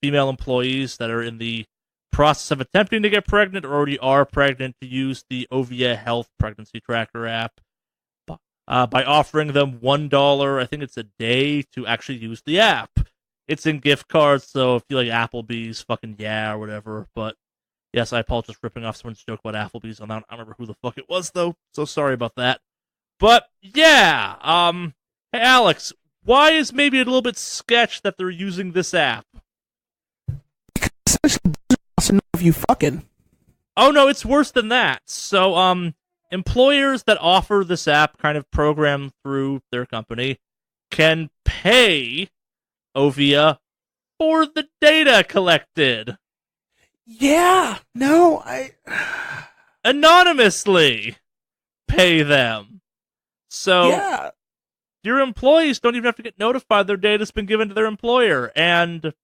female employees that are in the process of attempting to get pregnant or already are pregnant to use the Ovia Health Pregnancy Tracker app by offering them $1, I think it's a day, to actually use the app. It's in gift cards, so if you like Applebee's, fucking yeah, or whatever. But yes, I apologize for ripping off someone's joke about Applebee's. I don't remember who the fuck it was, though, so sorry about that. But yeah, hey Alex, why is maybe a little bit sketch that they're using this app? If you fucking. Oh no, it's worse than that. So, employers that offer this app kind of program through their company can pay Ovia for the data collected. Yeah, no, anonymously pay them. So yeah. Your employees don't even have to get notified their data's been given to their employer, and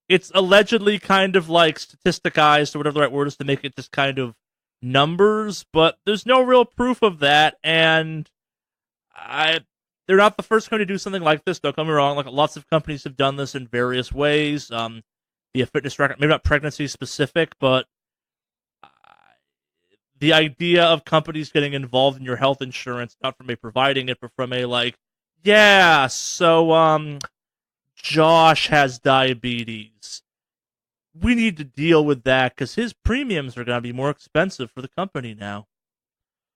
it's allegedly kind of like statisticized, or whatever the right word is, to make it just kind of numbers, but there's no real proof of that, and they're not the first company to do something like this, don't get me wrong. Like, lots of companies have done this in various ways. The fitness tracker, maybe not pregnancy specific, but the idea of companies getting involved in your health insurance, not from a providing it, but from a like, yeah, so Josh has diabetes. We need to deal with that because his premiums are going to be more expensive for the company now.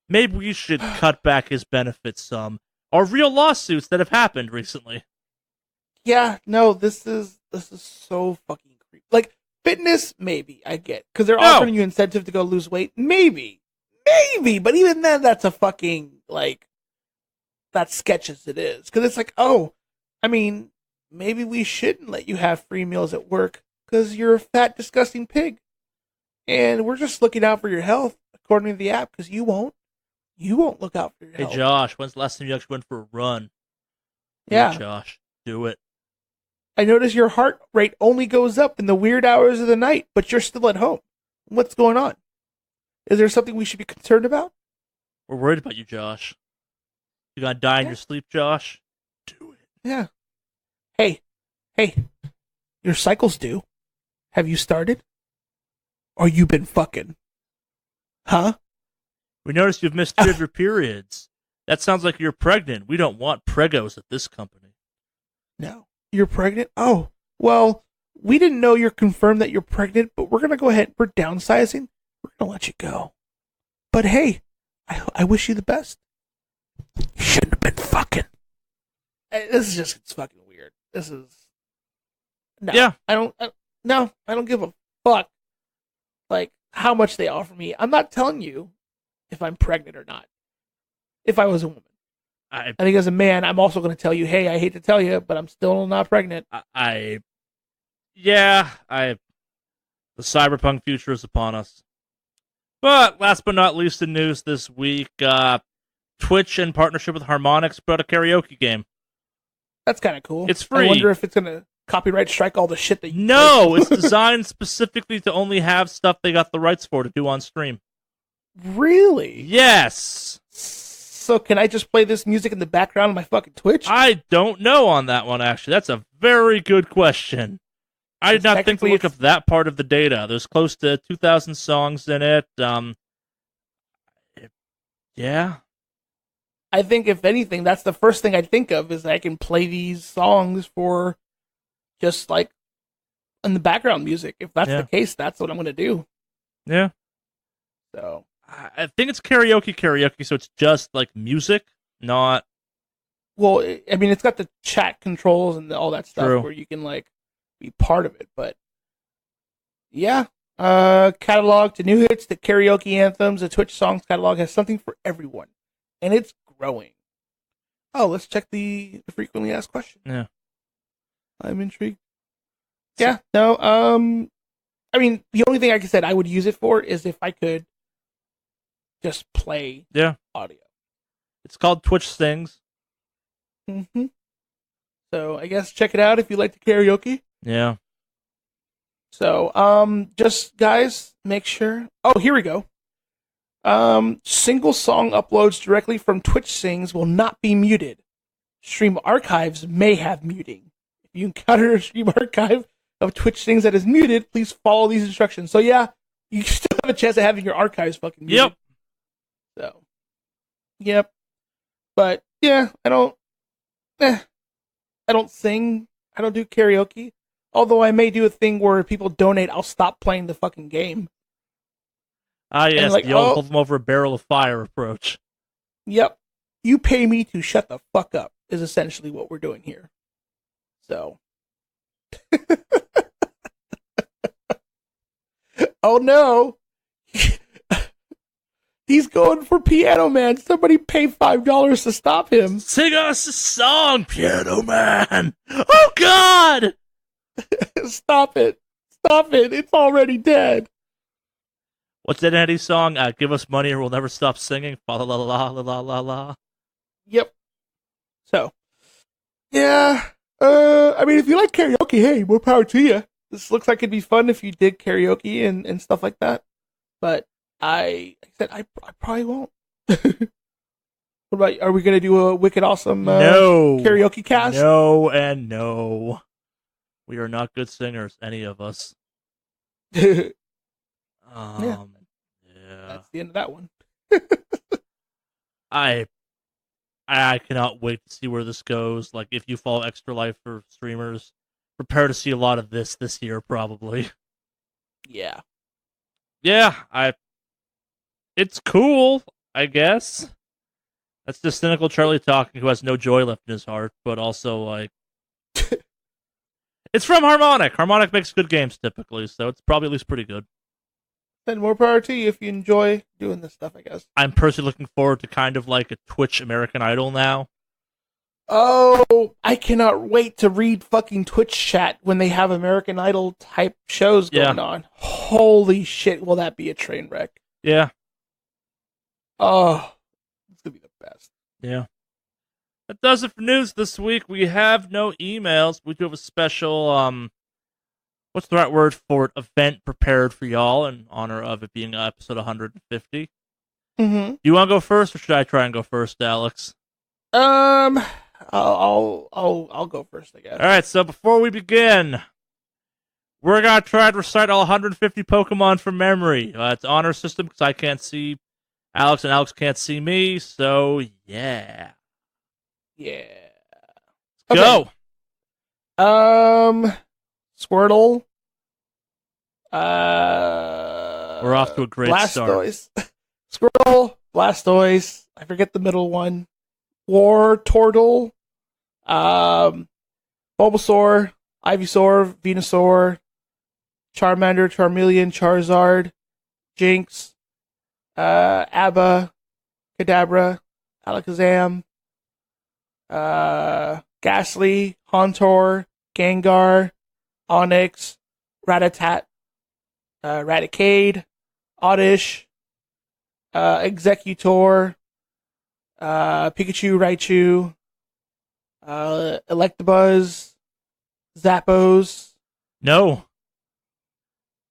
Maybe we should cut back his benefits some. Or real lawsuits that have happened recently. Yeah, no, this is so fucking creepy. Like, fitness, maybe, I get. Because they're offering you incentive to go lose weight. Maybe. But even then, that's a fucking, like, that's sketch as it is. Because it's like, oh, I mean, maybe we shouldn't let you have free meals at work because you're a fat, disgusting pig. And we're just looking out for your health, according to the app, because you won't. You won't look out for your health. Hey, Josh, when's the last time you actually went for a run? Yeah. Hey, Josh, do it. I notice your heart rate only goes up in the weird hours of the night, but you're still at home. What's going on? Is there something we should be concerned about? We're worried about you, Josh. You gonna die in your sleep, Josh? Do it. Yeah. Hey, your cycle's due. Have you started? Or you been fucking? Huh? We noticed you've missed 2 of your periods. That sounds like you're pregnant. We don't want pregos at this company. No. You're pregnant? Oh, well, we didn't know you're confirmed that you're pregnant, but we're going to go ahead. We're downsizing. We're going to let you go. But hey, I wish you the best. You shouldn't have been fucking. This is just, it's fucking weird. This is. No. Yeah. I don't give a fuck, like, how much they offer me. I'm not telling you if I'm pregnant or not. If I was a woman. I think as a man, I'm also going to tell you, hey, I hate to tell you, but I'm still not pregnant. The cyberpunk future is upon us. But last but not least in news this week, Twitch, in partnership with Harmonix, brought a karaoke game. That's kind of cool. It's free. I wonder if it's going to copyright strike all the shit that you No, it's designed specifically to only have stuff they got the rights for to do on stream. Really? Yes. So can I just play this music in the background of my fucking Twitch? I don't know on that one, actually. That's a very good question. I did not think to look up that part of the data. There's close to 2,000 songs in it. Yeah. I think, if anything, that's the first thing I'd think of, is I can play these songs for just, like, in the background music. If that's the case, that's what I'm going to do. Yeah. So, I think it's karaoke, so it's just like music, not Well, I mean, it's got the chat controls and all that stuff true. where you can like be part of it. But yeah, catalog to new hits to karaoke anthems. The Twitch songs catalog has something for everyone, and it's growing. Oh, let's check the frequently asked question. Yeah. I'm intrigued. Yeah, no, I mean, the only thing I said I would use it for is if I could just play audio. It's called Twitch Sings. Mm-hmm. So I guess check it out if you like the karaoke. Yeah. So, just guys, make sure. Oh, here we go. Single song uploads directly from Twitch Sings will not be muted. Stream archives may have muting. If you encounter a stream archive of Twitch Sings that is muted, please follow these instructions. So yeah, you still have a chance of having your archives fucking muted. Yep. So, yep. But yeah, I don't sing. I don't do karaoke. Although I may do a thing where people donate, I'll stop playing the fucking game. Ah, yes, like, the old hold them over a barrel of fire approach. Yep. You pay me to shut the fuck up is essentially what we're doing here. So. Oh no. He's going for Piano Man. Somebody pay $5 to stop him. Sing us a song, Piano Man. Oh God! Stop it. Stop it. It's already dead. What's that Eddie song? Give us money or we'll never stop singing. La la la la la la la. Yep. So, yeah. I mean, if you like karaoke, hey, more power to you. This looks like it'd be fun if you did karaoke and stuff like that. But I said I probably won't. What about? Are we gonna do a wicked awesome no karaoke cast? No and no. We are not good singers, any of us. Yeah. Yeah. That's the end of that one. I cannot wait to see where this goes. Like, if you follow Extra Life for streamers, prepare to see a lot of this year, probably. Yeah. Yeah, it's cool, I guess. That's just cynical Charlie talking, who has no joy left in his heart, but also, like... It's from Harmonix. Harmonix makes good games, typically, so it's probably at least pretty good. Then more power to you if you enjoy doing this stuff, I guess. I'm personally looking forward to kind of like a Twitch American Idol now. Oh, I cannot wait to read fucking Twitch chat when they have American Idol type shows going on. Holy shit, will that be a train wreck? Yeah. Oh, it's gonna be the best. Yeah. That does it for news this week. We have no emails. We do have a special, what's the right word for it? Event prepared for y'all in honor of it being episode 150. Mm-hmm. Do you want to go first, or should I try and go first, Alex? I'll go first, I guess. All right. So before we begin, we're gonna try to recite all 150 Pokemon from memory. It's on our system because I can't see Alex and Alex can't see me. So yeah. Yeah. Go. Squirtle. We're off to a great Blastoise. start. Squirtle, Blastoise. I forget the middle one. Wartortle. Bulbasaur, Ivysaur, Venusaur, Charmander, Charmeleon, Charizard, Jinx, Abba, Kadabra, Alakazam, Ghastly, Hauntor, Gengar, Onix, Rattata, Raticade, Oddish, Executor, Pikachu, Raichu, Electabuzz, Zappos. No.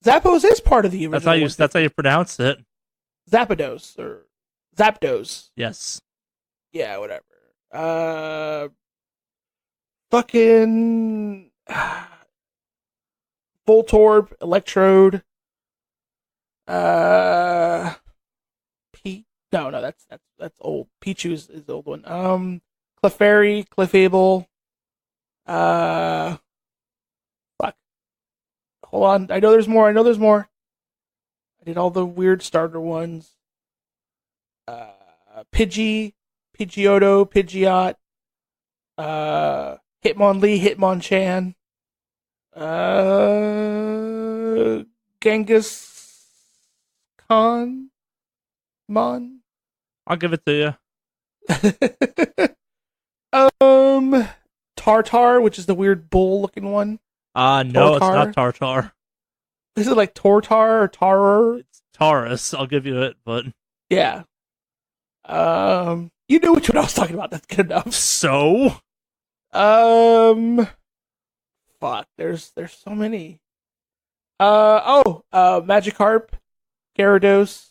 Zappos is part of the original. That's how you pronounce it. Zapdos or Zapdos. Yes. Yeah, whatever. Fucking Voltorb, Electrode. No, that's old. Pichu is the old one. Clefairy, Clefable. Fuck. Hold on. I know there's more. I did all the weird starter ones. Pidgey, Pidgeotto, Pidgeot, Hitmonlee, Hitmonchan, Genghis Khan, Mon. I'll give it to you. Tartar, which is the weird bull-looking one. No, it's not Tartar. Is it like Tortar or Tarer? It's Taurus. I'll give you it, but yeah. You knew which one I was talking about. That's good enough. So, fuck. There's so many. Magikarp, Gyarados.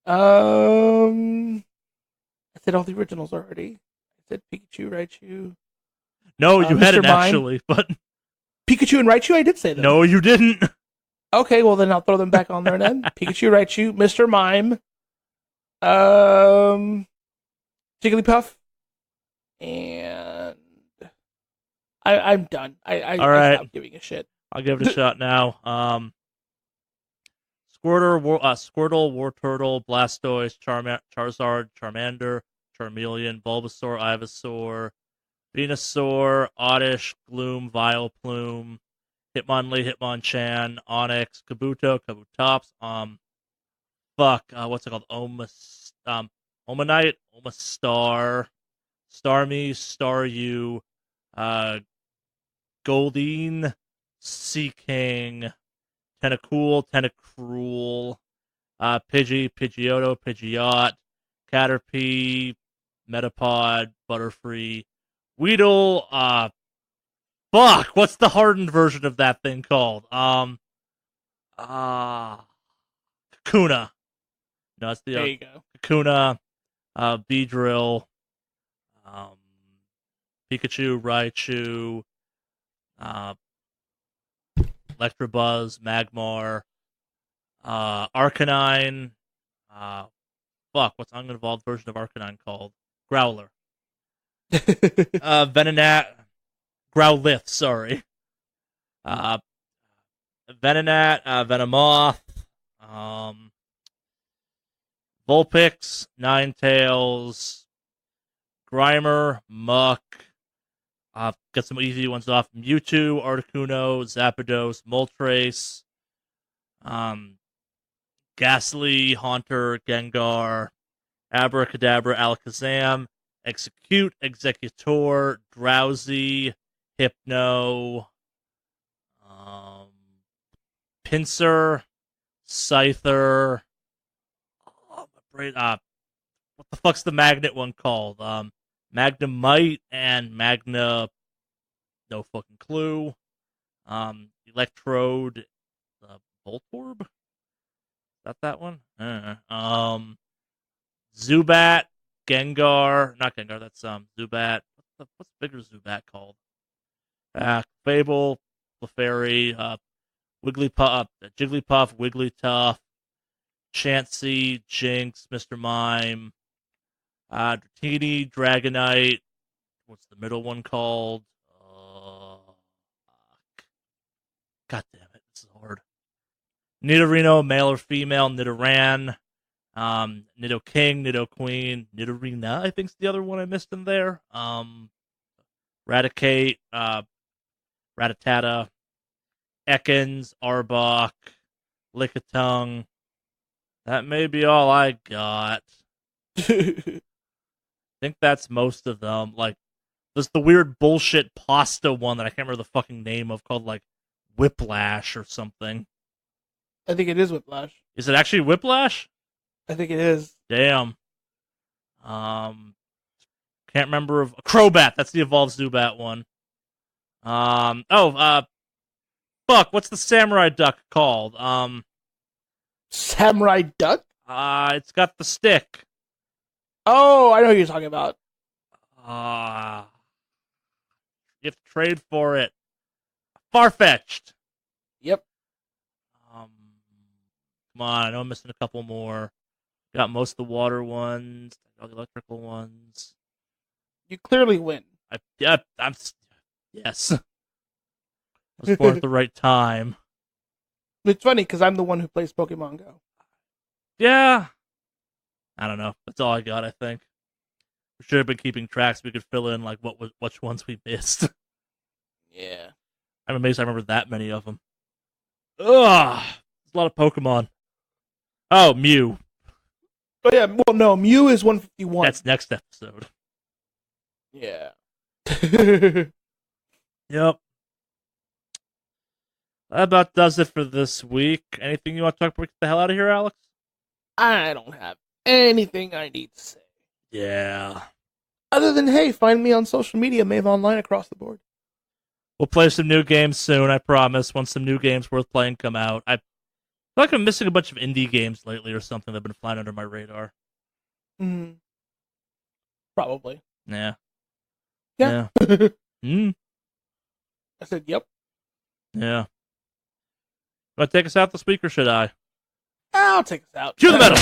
I said all the originals already. I said Pikachu, Raichu. No, you hadn't Mr. Mime. actually, but Pikachu and Raichu, I did say that. no, you didn't. Okay, well then I'll throw them back on there then. Pikachu, Raichu, Mr. Mime, Jigglypuff, and I'm done. I stopped giving a shit. I'll give it a shot now. Squirtle, Wartortle, Blastoise, Charizard, Charmander, Charmeleon, Bulbasaur, Ivysaur, Venusaur, Oddish, Gloom, Vileplume, Hitmonlee, Hitmonchan, Onix, Kabuto, Kabutops, what's it called? Omanite, Omastar, Starmie, Staryu, Goldeen, Seaking, Tentacool, Tentacruel, Pidgey, Pidgeotto, Pidgeot, Caterpie, Metapod, Butterfree, Weedle, what's the hardened version of that thing called? Kakuna. No, it's the There you go. Kakuna, Beedrill, Pikachu, Raichu, Electabuzz, Magmar, Arcanine, what's the unevolved version of Arcanine called? Growler. Venonat, Growlithe, sorry. Venonat, Venomoth, Vulpix, Ninetales, Grimer, Muck. Got some easy ones off. Mewtwo, Articuno, Zapdos, Moltres, Ghastly, Haunter, Gengar, Abracadabra, Alakazam, Execute, Executor, Drowsy, Hypno, Pinsir, Scyther. What the fuck's the magnet one called? Magnemite and Magna. No fucking clue. Electrode, Voltorb. Is that one? Zubat, Gengar. Not Gengar. That's Zubat. What's bigger Zubat called? Fable, Clefairy, Jigglypuff, Wigglytuff, Chansey, Jinx, Mr. Mime, Dratini, Dragonite. What's the middle one called? God damn it, this is hard. Nidorino, male or female, Nidoran, Nidoking, Nidoqueen, Nidorina, I think's the other one I missed in there. Raticate, Rattata, Ekans, Arbok, Lickitung. That may be all I got. I think that's most of them. Like, there's the weird bullshit pasta one that I can't remember the fucking name of, called like Whiplash or something. I think it is Whiplash. Is it actually Whiplash? I think it is. Damn. Can't remember of Crobat. That's the evolved Zubat one. What's the samurai duck called? Samurai Duck? It's got the stick. Oh, I know what you're talking about. You have to trade for it. Farfetch'd. Yep. Come on, I know I'm missing a couple more. Got most of the water ones, all the electrical ones. You clearly win. Yes. I was born at the right time. It's funny because I'm the one who plays Pokemon Go. Yeah. I don't know. That's all I got, I think. We should have been keeping tracks so we could fill in like which ones we missed. Yeah. I'm amazed I remember that many of them. Ugh! There's a lot of Pokemon. Oh, Mew. Oh yeah, well no, Mew is 151. That's next episode. Yeah. Yep. That about does it for this week. Anything you want to talk before we get the hell out of here, Alex? I don't have anything I need to say. Yeah. Other than, hey, find me on social media, Mave Online across the board. We'll play some new games soon, I promise, once some new games worth playing come out. I feel like I'm missing a bunch of indie games lately or something that have been flying under my radar. Mm. Probably. Yeah. Yeah. I said, yep. Yeah. Want to take us out this week, or should I? I'll take us out. Cue the metal!